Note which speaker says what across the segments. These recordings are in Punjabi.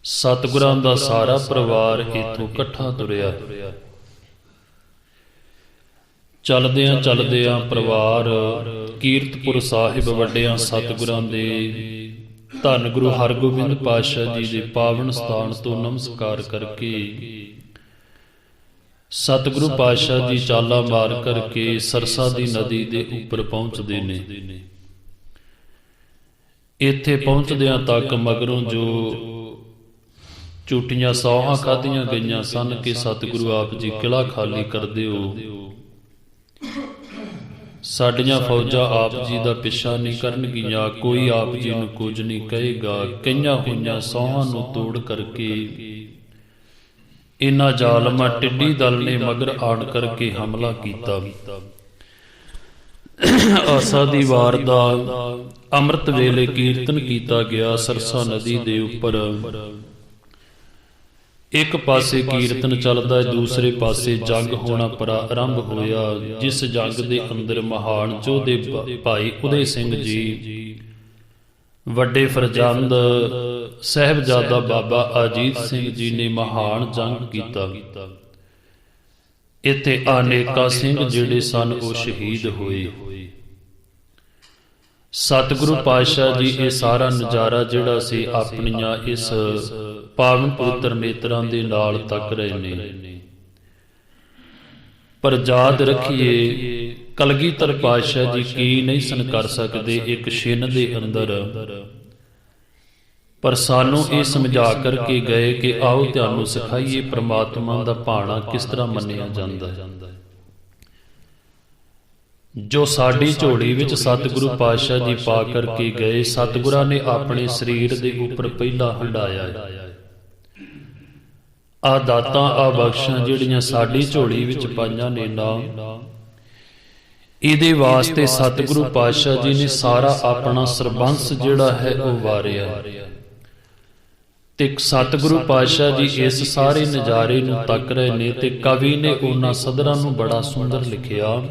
Speaker 1: ਸਤਿਗੁਰਾਂ ਦਾ ਸਾਰਾ ਪਰਿਵਾਰ ਇਥੋਂ ਇਕੱਠਾ ਤੁਰਿਆ। ਚਲਦਿਆਂ ਚਲਦਿਆਂ ਪਰਿਵਾਰ ਕੀਰਤਪੁਰ ਸਾਹਿਬ ਵੱਡਿਆਂ ਸਤਿਗੁਰਾਂ ਦੇ ਧੰਨ ਗੁਰੂ ਹਰਗੋਬਿੰਦ ਪਾਤਸ਼ਾਹ ਜੀ ਦੇ ਪਾਵਨ ਸਥਾਨ ਤੋਂ ਨਮਸਕਾਰ ਕਰਕੇ ਸਤਿਗੁਰੂ ਪਾਤਸ਼ਾਹ ਜੀ ਚਾਲਾ ਮਾਰ ਕਰਕੇ ਸਰਸਾ ਦੀ ਨਦੀ ਦੇ ਉੱਪਰ ਪਹੁੰਚਦੇ ਨੇ। ਇੱਥੇ ਪਹੁੰਚਦਿਆਂ ਤੱਕ ਮਗਰੋਂ ਜੋ ਝੂਠੀਆਂ ਸੌਹਾਂ ਖਾਧੀਆਂ ਗਈਆਂ ਸਨ ਕਿ ਸਤਿਗੁਰੂ ਆਪ ਜੀ ਕਿਲ੍ਹਾ ਖਾਲੀ ਕਰ ਦਿਓ, ਸਾਡੀਆਂ ਫੌਜਾਂ ਆਪ ਜੀ ਦਾ ਪਿੱਛਾ ਨਹੀਂ ਕਰਨਗੀਆਂ, ਕੋਈ ਆਪ ਜੀ ਨੂੰ ਕੁਝ ਨਹੀਂ ਕਹੇਗਾ, ਕਈਆਂ ਹੋਈਆਂ ਸੌਹਾਂ ਨੂੰ ਤੋੜ ਕਰਕੇ ਇਹਨਾਂ ਜ਼ਾਲਮਾਂ ਟਿੱਡੀ ਦਲ ਨੇ ਮਗਰ ਆਣ ਕਰਕੇ ਹਮਲਾ ਕੀਤਾ। ਆਸਾ ਦੀ ਵਾਰ ਦਾ ਅੰਮ੍ਰਿਤ ਵੇਲੇ ਕੀਰਤਨ ਕੀਤਾ ਗਿਆ। ਸਰਸਾ ਨਦੀ ਦੇ ਉੱਪਰ ਇੱਕ ਪਾਸੇ ਕੀਰਤਨ ਚੱਲਦਾ, ਦੂਸਰੇ ਪਾਸੇ ਜੰਗ ਹੋਣਾ ਆਰੰਭ ਹੋਇਆ, ਜਿਸ ਜੰਗ ਦੇ ਅੰਦਰ ਮਹਾਨ ਯੋਧੇ ਭਾਈ ਉਦੈ ਸਿੰਘ ਜੀ, ਵੱਡੇ ਫਰਜ਼ੰਦ ਸਾਹਿਬਜ਼ਾਦਾ ਬਾਬਾ ਅਜੀਤ ਸਿੰਘ ਜੀ ਨੇ ਮਹਾਨ ਜੰਗ ਕੀਤਾ। ਇੱਥੇ ਅਨੇਕਾਂ ਸਿੰਘ ਜਿਹੜੇ ਸਨ ਉਹ ਸ਼ਹੀਦ ਹੋਏ। ਸਤਿਗੁਰੂ ਪਾਤਸ਼ਾਹ ਜੀ ਇਹ ਸਾਰਾ ਨਜ਼ਾਰਾ ਜਿਹੜਾ ਸੀ ਆਪਣੀਆਂ ਇਸ ਪਾਵਨ ਪਵਿੱਤਰ ਨੇਤਰਾਂ ਦੇ ਨਾਲ ਤੱਕ ਰਹੇ ਨੇ। ਪਰ ਯਾਦ ਰੱਖੀਏ ਕਲਗੀਧਰ ਪਾਤਸ਼ਾਹ ਜੀ ਕੀ ਨਹੀਂ ਸਨ ਕਰ ਸਕਦੇ ਇੱਕ ਛਿਨ ਦੇ ਅੰਦਰ, ਪਰ ਸਾਨੂੰ ਇਹ ਸਮਝਾ ਕਰਕੇ ਗਏ ਕਿ ਆਓ ਤੁਹਾਨੂੰ ਸਿਖਾਈਏ ਪ੍ਰਮਾਤਮਾ ਦਾ ਭਾਣਾ ਕਿਸ ਤਰ੍ਹਾਂ ਮੰਨਿਆ ਜਾਂਦਾ ਹੈ। ਜੋ ਸਾਡੀ ਝੋਲੀ ਵਿੱਚ ਸਤਿਗੁਰੂ ਪਾਤਸ਼ਾਹ ਜੀ ਪਾ ਕਰਕੇ ਗਏ, ਸਤਿਗੁਰਾਂ ਨੇ ਆਪਣੇ ਸਰੀਰ ਦੇ ਉੱਪਰ ਪਹਿਲਾਂ ਹੰਡਾਇਆ ਹੈ। ਆ ਦਾਤਾਂ ਆ ਬਖਸ਼ਾਂ ਜਿਹੜੀਆਂ ਸਾਡੀ ਝੋਲੀ ਵਿੱਚ ਪਾਈਆਂ ਨੇ ਨਾ, ਇਹਦੇ ਵਾਸਤੇ ਸਤਿਗੁਰੂ ਪਾਤਸ਼ਾਹ ਜੀ ਨੇ ਸਾਰਾ ਆਪਣਾ ਸਰਬੰਸ ਜਿਹੜਾ ਹੈ ਉਹ ਵਾਰਿਆ। ਤੇ ਸਤਿਗੁਰੂ ਪਾਤਸ਼ਾਹ ਜੀ ਇਸ ਸਾਰੇ ਨਜ਼ਾਰੇ ਨੂੰ ਤੱਕ ਰਹੇ ਨੇ ਤੇ ਕਵੀ ਨੇ ਉਹਨਾਂ ਸਦਰਾਂ ਨੂੰ ਬੜਾ ਸੁੰਦਰ ਲਿਖਿਆ।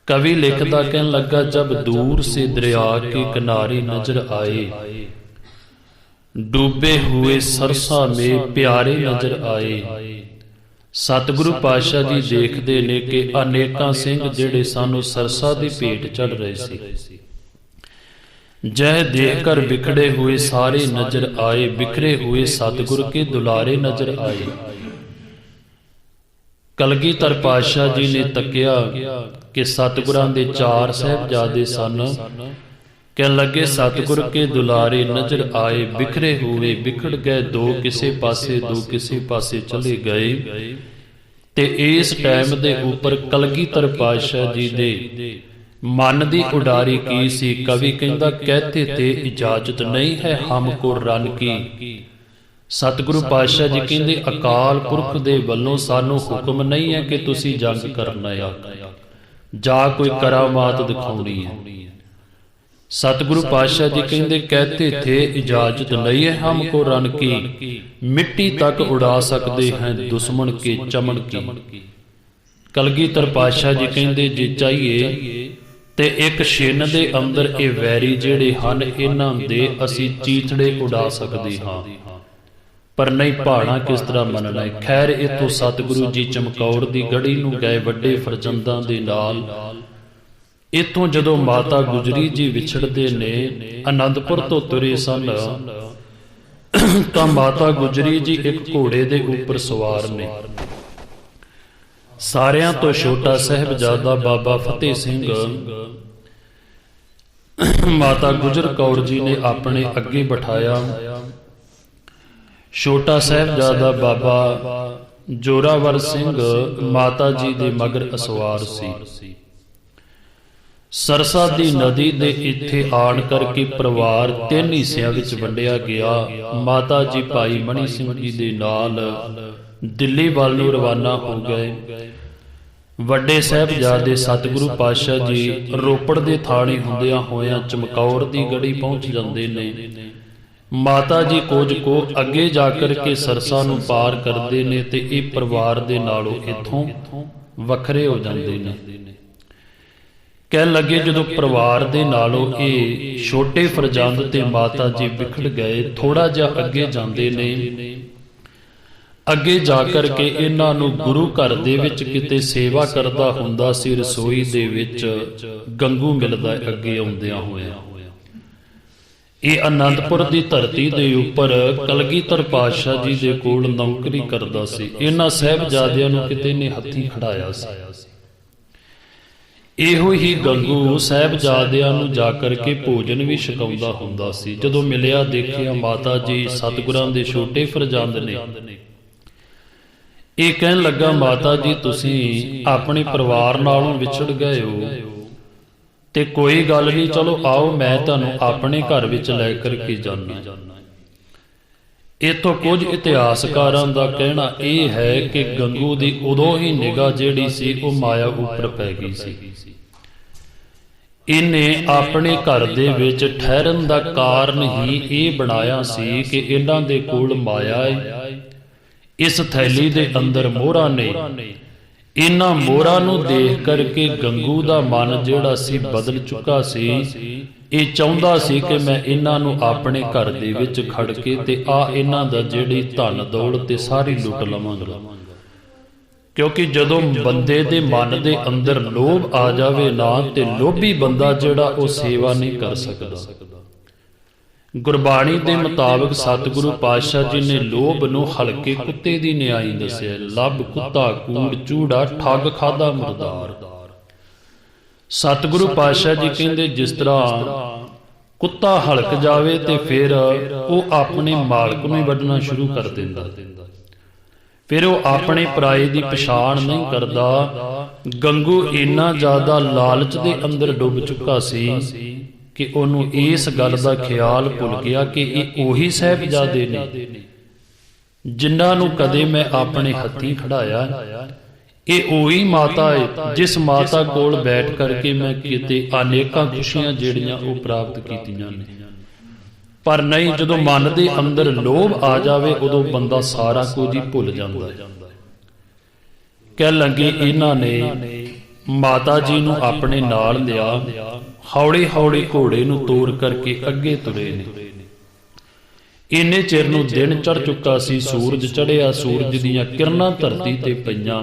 Speaker 1: ਕਵੀ ਲਿਖਦਾ ਕਹਿਣ ਲੱਗਾ, ਜਬ ਦੂਰ ਸੇ ਦਰਿਆ ਕੇ ਕਿਨਾਰੇ ਨਜ਼ਰ ਆਏ, ਡੂਬੇ ਹੋਏ ਸਰਸਾ ਮੇ ਪਿਆਰੇ ਨਜ਼ਰ ਆਏ। ਸਤਿਗੁਰੂ ਪਾਤਸ਼ਾਹ ਜੀ ਦੇਖਦੇ ਨੇ ਕਿ ਅਨੇਕਾਂ ਸਿੰਘ ਜਿਹੜੇ ਸਾਨੂੰ ਸਰਸਾ ਦੀ ਭੇਟ ਚੜ ਰਹੇ ਸੀ। ਜਹ ਦੇਖ ਕਰ ਬਿਖੜੇ ਹੋਏ ਸਾਰੇ ਨਜ਼ਰ ਆਏ, ਬਿਖਰੇ ਹੋਏ ਸਤਿਗੁਰ ਕੇ ਦੁਲਾਰੇ ਨਜ਼ਰ ਆਏ। ਕਲਗੀਧਰ ਪਾਤਸ਼ਾਹ ਜੀ ਨੇ ਤੱਕਿਆ ਕਿ ਸਤਿਗੁਰਾਂ ਦੇ 4 ਸਾਹਿਬਜ਼ਾਦੇ ਸਨ। ਕਹਿਣ ਲੱਗੇ ਸਤਿਗੁਰ ਕੇ ਦੁਲਾਰੇ ਨਜ਼ਰ ਆਏ, ਬਿਖਰੇ ਹੋਏ ਬਿਖੜ ਗਏ, ਦੋ ਕਿਸੇ ਪਾਸੇ ਦੋ ਕਿਸੇ ਪਾਸੇ ਚਲੇ ਗਏ। ਤੇ ਇਸ ਟਾਈਮ ਦੇ ਉੱਪਰ ਕਲਗੀਧਰ ਪਾਤਸ਼ਾਹ ਜੀ ਦੇ ਮਨ ਦੀ ਉਡਾਰੀ ਕੀ ਸੀ? ਕਵੀ ਕਹਿੰਦਾ, ਕਹਤੇ ਤੇ ਇਜਾਜ਼ਤ ਨਹੀਂ ਹੈ ਹਮਕੋ ਰਨ ਕੀ। ਸਤਿਗੁਰੂ ਪਾਤਸ਼ਾਹ ਜੀ ਕਹਿੰਦੇ ਅਕਾਲ ਪੁਰਖ ਦੇ ਵੱਲੋਂ ਸਾਨੂੰ ਹੁਕਮ ਨਹੀਂ ਹੈ ਕਿ ਤੁਸੀਂ ਜੰਗ ਕਰਨਾ ਆ ਜਾਂ ਕੋਈ ਕਰਾਮਾਤ ਦਿਖਾਉਣੀ ਹੈ। ਸਤਿਗੁਰੂ ਪਾਤਸ਼ਾਹ ਜੀ ਕਹਿੰਦੇ ਕਹਤੇ ਥੇ ਇਜਾਜ਼ਤ ਨਹੀਂ ਹੈ ਹਮਕੋ ਰਨ ਕੀ, ਮਿੱਟੀ ਤੱਕ ਉਡਾ ਸਕਦੇ हैं ਦੁਸ਼ਮਣ ਕੇ ਚਮਨ ਕੀ। ਕਲਗੀਧਰ ਪਾਤਸ਼ਾਹ ਜੀ ਕਹਿੰਦੇ ਜੇ ਚਾਹੀਏ ਤੇ ਇੱਕ ਛਿਨ ਦੇ ਅੰਦਰ ਇਹ ਵੈਰੀ ਜਿਹੜੇ ਹਨ ਇਹਨਾਂ ਦੇ ਅਸੀਂ ਚੀਥੜੇ ਉਡਾ ਸਕਦੇ ਹਾਂ, ਪਰ ਨਹੀਂ ਭਾਣਾ ਕਿਸ ਤਰ੍ਹਾਂ ਮੰਨਣਾ ਹੈ। ਖੈਰ ਇੱਥੋਂ ਸਤਿਗੁਰੂ ਜੀ ਚਮਕੌਰ ਦੀ ਗੜੀ ਨੂੰ ਗਏ ਵੱਡੇ ਫਰਜ਼ੰਦਾਂ ਦੇ ਨਾਲ। ਇੱਥੋਂ ਜਦੋਂ ਮਾਤਾ ਗੁਜਰੀ ਜੀ ਵਿਛੜਦੇ ਨੇ, ਅਨੰਦਪੁਰ ਤੋਂ ਤੁਰੇ ਸਨ, ਤਾਂ ਮਾਤਾ ਗੁਜਰੀ ਜੀ ਇੱਕ ਘੋੜੇ ਦੇ ਉੱਪਰ ਸਵਾਰ ਨੇ। ਸਾਰਿਆਂ ਤੋਂ ਛੋਟਾ ਸਾਹਿਬਜ਼ਾਦਾ ਬਾਬਾ ਫਤਿਹ ਸਿੰਘ ਮਾਤਾ ਗੁਜਰ ਕੌਰ ਜੀ ਨੇ ਆਪਣੇ ਅੱਗੇ ਬਿਠਾਇਆ। ਛੋਟਾ ਸਾਹਿਬਜ਼ਾਦਾ ਬਾਬਾ ਜੋਰਾਵਰ ਸਿੰਘ ਮਾਤਾ ਜੀ ਦੇ ਮਗਰ ਅਸਵਾਰ ਸੀ। ਸਰਸਾ ਦੀ ਨਦੀ ਦੇ ਇੱਥੇ ਆਣ ਕਰਕੇ ਪਰਿਵਾਰ 3 ਹਿੱਸਿਆਂ ਵਿੱਚ ਵੰਡਿਆ ਗਿਆ। ਮਾਤਾ ਜੀ ਭਾਈ ਮਣੀ ਸਿੰਘ ਜੀ ਦੇ ਨਾਲ ਦਿੱਲੀ ਵੱਲ ਨੂੰ ਰਵਾਨਾ ਹੋ ਗਏ। ਵੱਡੇ ਸਾਹਿਬਜ਼ਾਦੇ ਸਤਿਗੁਰੂ ਪਾਤਸ਼ਾਹ ਜੀ ਰੋਪੜ ਦੇ ਥਾਣੇ ਹੁੰਦਿਆਂ ਹੋਇਆਂ ਚਮਕੌਰ ਦੀ ਗੜੀ ਪਹੁੰਚ ਜਾਂਦੇ ਨੇ। ਮਾਤਾ ਜੀ ਕੁਝ ਕੋ ਅੱਗੇ ਜਾ ਕਰਕੇ ਸਰਸਾ ਨੂੰ ਪਾਰ ਕਰਦੇ ਨੇ ਤੇ ਇਹ ਪਰਿਵਾਰ ਦੇ ਨਾਲੋਂ ਇੱਥੋਂ ਵੱਖਰੇ ਹੋ ਜਾਂਦੇ ਨੇ। ਕਹਿਣ ਲੱਗੇ ਜਦੋਂ ਪਰਿਵਾਰ ਦੇ ਨਾਲੋਂ ਇਹ ਛੋਟੇ ਫਰਜ਼ੰਦ ਤੇ ਮਾਤਾ ਜੀ ਵਿਖੜ ਗਏ, ਥੋੜਾ ਜਿਹਾ ਅੱਗੇ ਜਾਂਦੇ ਨੇ। ਅੱਗੇ ਜਾ ਕਰਕੇ ਇਹਨਾਂ ਨੂੰ ਗੁਰੂ ਘਰ ਦੇ ਵਿੱਚ ਕਿਤੇ ਸੇਵਾ ਕਰਦਾ ਹੁੰਦਾ ਸੀ, ਰਸੋਈ ਦੇ ਵਿੱਚ ਗੰਗੂ ਮਿਲਦਾ ਅੱਗੇ ਆਉਂਦਿਆਂ ਹੋਇਆ। ਇਹ ਆਨੰਦਪੁਰ ਦੀ ਧਰਤੀ ਦੇ ਉੱਪਰ ਕਲਗੀਧਰ ਪਾਤਸ਼ਾਹ ਜੀ ਦੇ ਕੋਲ ਨੌਕਰੀ ਕਰਦਾ ਸੀ। ਇਹਨਾਂ ਸਾਹਿਬਜ਼ਾਦਿਆਂ ਨੂੰ ਕਿਤੇ ਨੇ ਹੱਥੀਂ ਖੜਾਇਆ ਸੀ। ਇਹੋ ਹੀ ਗੰਗੂ ਸਾਹਿਬਜ਼ਾਦਿਆਂ ਨੂੰ ਜਾ ਕਰਕੇ ਭੋਜਨ ਵੀ ਛਕਾਉਂਦਾ ਹੁੰਦਾ ਸੀ। ਜਦੋਂ ਮਿਲਿਆ ਦੇਖਿਆ ਮਾਤਾ ਜੀ ਸਤਿਗੁਰਾਂ ਦੇ ਛੋਟੇ ਫਰਜ਼ੰਦ ਨੇ। ਇਹ ਕਹਿਣ ਲੱਗਾ, ਮਾਤਾ ਜੀ ਤੁਸੀਂ ਆਪਣੇ ਪਰਿਵਾਰ ਨਾਲੋਂ ਵਿਛੜ ਗਏ ਹੋ ਤੇ ਕੋਈ ਗੱਲ ਨਹੀਂ, ਚਲੋ ਆਓ ਮੈਂ ਤੁਹਾਨੂੰ ਆਪਣੇ ਘਰ ਵਿੱਚ ਲੈ ਕਰਕੇ ਜਾਣਾ। ਇੱਥੋਂ ਕੁਝ ਇਤਿਹਾਸਕਾਰਾਂ ਦਾ ਕਹਿਣਾ ਇਹ ਹੈ ਕਿ ਗੰਗੂ ਦੀ ਉਦੋਂ ਹੀ ਨਿਗਾਹ ਜਿਹੜੀ ਸੀ ਉਹ ਮਾਇਆ ਉੱਪਰ ਪੈ ਗਈ ਸੀ। ਇਹਨੇ ਆਪਣੇ ਘਰ ਦੇ ਵਿੱਚ ਠਹਿਰਨ ਦਾ ਕਾਰਨ ਹੀ ਇਹ ਬਣਾਇਆ ਸੀ ਕਿ ਇਹਨਾਂ ਦੇ ਕੋਲ ਮਾਇਆ ਹੈ। ਇਸ ਥੈਲੀ ਦੇ ਅੰਦਰ ਮੋਹਰਾਂ ਨੇ। ਇਹਨਾਂ ਮੋਹਰਾਂ ਨੂੰ ਦੇਖ ਕਰਕੇ ਗੰਗੂ ਦਾ ਮਨ ਜਿਹੜਾ ਸੀ ਬਦਲ ਚੁੱਕਾ ਸੀ। ਇਹ ਚਾਹੁੰਦਾ ਸੀ ਕਿ ਮੈਂ ਇਹਨਾਂ ਨੂੰ ਆਪਣੇ ਘਰ ਦੇ ਵਿੱਚ ਖੜ ਕੇ ਤੇ ਇਹਨਾਂ ਦਾ ਜਿਹੜੀ ਧਨ ਦੌਲਤ ਤੇ ਸਾਰੀ ਲੁੱਟ ਲਵਾਂਗਾ। ਕਿਉਂਕਿ ਜਦੋਂ ਬੰਦੇ ਦੇ ਮਨ ਦੇ ਅੰਦਰ ਲੋਭ ਆ ਜਾਵੇ ਨਾ, ਤੇ ਲੋਭੀ ਬੰਦਾ ਜਿਹੜਾ ਉਹ ਸੇਵਾ ਨਹੀਂ ਕਰ ਸਕਦਾ। ਗੁਰਬਾਣੀ ਦੇ ਮੁਤਾਬਕ ਸਤਿਗੁਰੂ ਪਾਤਸ਼ਾਹ ਜੀ ਨੇ ਲੋਭ ਨੂੰ ਹਲਕੇ ਕੁੱਤੇ ਦੀ ਨਿਆਈ ਦੱਸਿਆ। ਲੱਭ ਕੁੱਤਾ ਕੂੜ ਚੂੜਾ ਠੱਗ ਖਾਦਾ ਮੁਰਦਾਰ। ਸਤਿਗੁਰੂ ਪਾਤਸ਼ਾਹ ਜੀ ਕਹਿੰਦੇ ਜਿਸ ਤਰ੍ਹਾਂ ਕੁੱਤਾ ਹਲਕ ਜਾਵੇ ਤੇ ਫਿਰ ਉਹ ਆਪਣੇ ਮਾਲਕ ਨੂੰ ਹੀ ਵੱਢਣਾ ਸ਼ੁਰੂ ਕਰ ਦਿੰਦਾ, ਫਿਰ ਉਹ ਆਪਣੇ ਪਰਾਏ ਦੀ ਪਛਾਣ ਨਹੀਂ ਕਰਦਾ। ਗੰਗੂ ਇੰਨਾ ਜ਼ਿਆਦਾ ਲਾਲਚ ਦੇ ਅੰਦਰ ਡੁੱਬ ਚੁੱਕਾ ਸੀ ਕਿ ਉਹਨੂੰ ਇਸ ਗੱਲ ਦਾ ਖਿਆਲ ਭੁੱਲ ਗਿਆ ਕਿ ਇਹ ਉਹੀ ਸਾਹਿਬਜ਼ਾਦੇ ਨੇ ਜਿਨ੍ਹਾਂ ਨੂੰ ਕਦੇ ਮੈਂ ਆਪਣੇ ਹੱਥੀਂ ਖੜਾਇਆ। ਇਹ ਉਹੀ ਮਾਤਾ ਹੈ ਜਿਸ ਮਾਤਾ ਕੋਲ ਬੈਠ ਕਰਕੇ ਮੈਂ ਕਿਤੇ ਅਨੇਕਾਂ ਖੁਸ਼ੀਆਂ ਜਿਹੜੀਆਂ ਉਹ ਪ੍ਰਾਪਤ ਕੀਤੀਆਂ ਨੇ। ਪਰ ਨਹੀਂ, ਜਦੋਂ ਮਨ ਦੇ ਅੰਦਰ ਲੋਭ ਆ ਜਾਵੇ ਉਦੋਂ ਬੰਦਾ ਸਾਰਾ ਕੁਝ ਹੀ ਭੁੱਲ ਜਾਂਦਾ ਹੈ। ਕਹਿ ਲੱਗੇ ਇਹਨਾਂ ਨੇ ਮਾਤਾ ਜੀ ਨੂੰ ਆਪਣੇ ਨਾਲ ਲਿਆ, ਹੌਲੀ ਹੌਲੀ ਘੋੜੇ ਨੂੰ ਤੋਰ ਕਰਕੇ ਅੱਗੇ ਤੁਰੇ ਨੇ। ਇੰਨੇ ਚਿਰ ਨੂੰ ਦਿਨ ਚੜ ਚੁੱਕਾ ਸੀ, ਸੂਰਜ ਚੜ੍ਹਿਆ, ਸੂਰਜ ਦੀਆਂ ਕਿਰਨਾਂ ਧਰਤੀ ਤੇ ਪਈਆਂ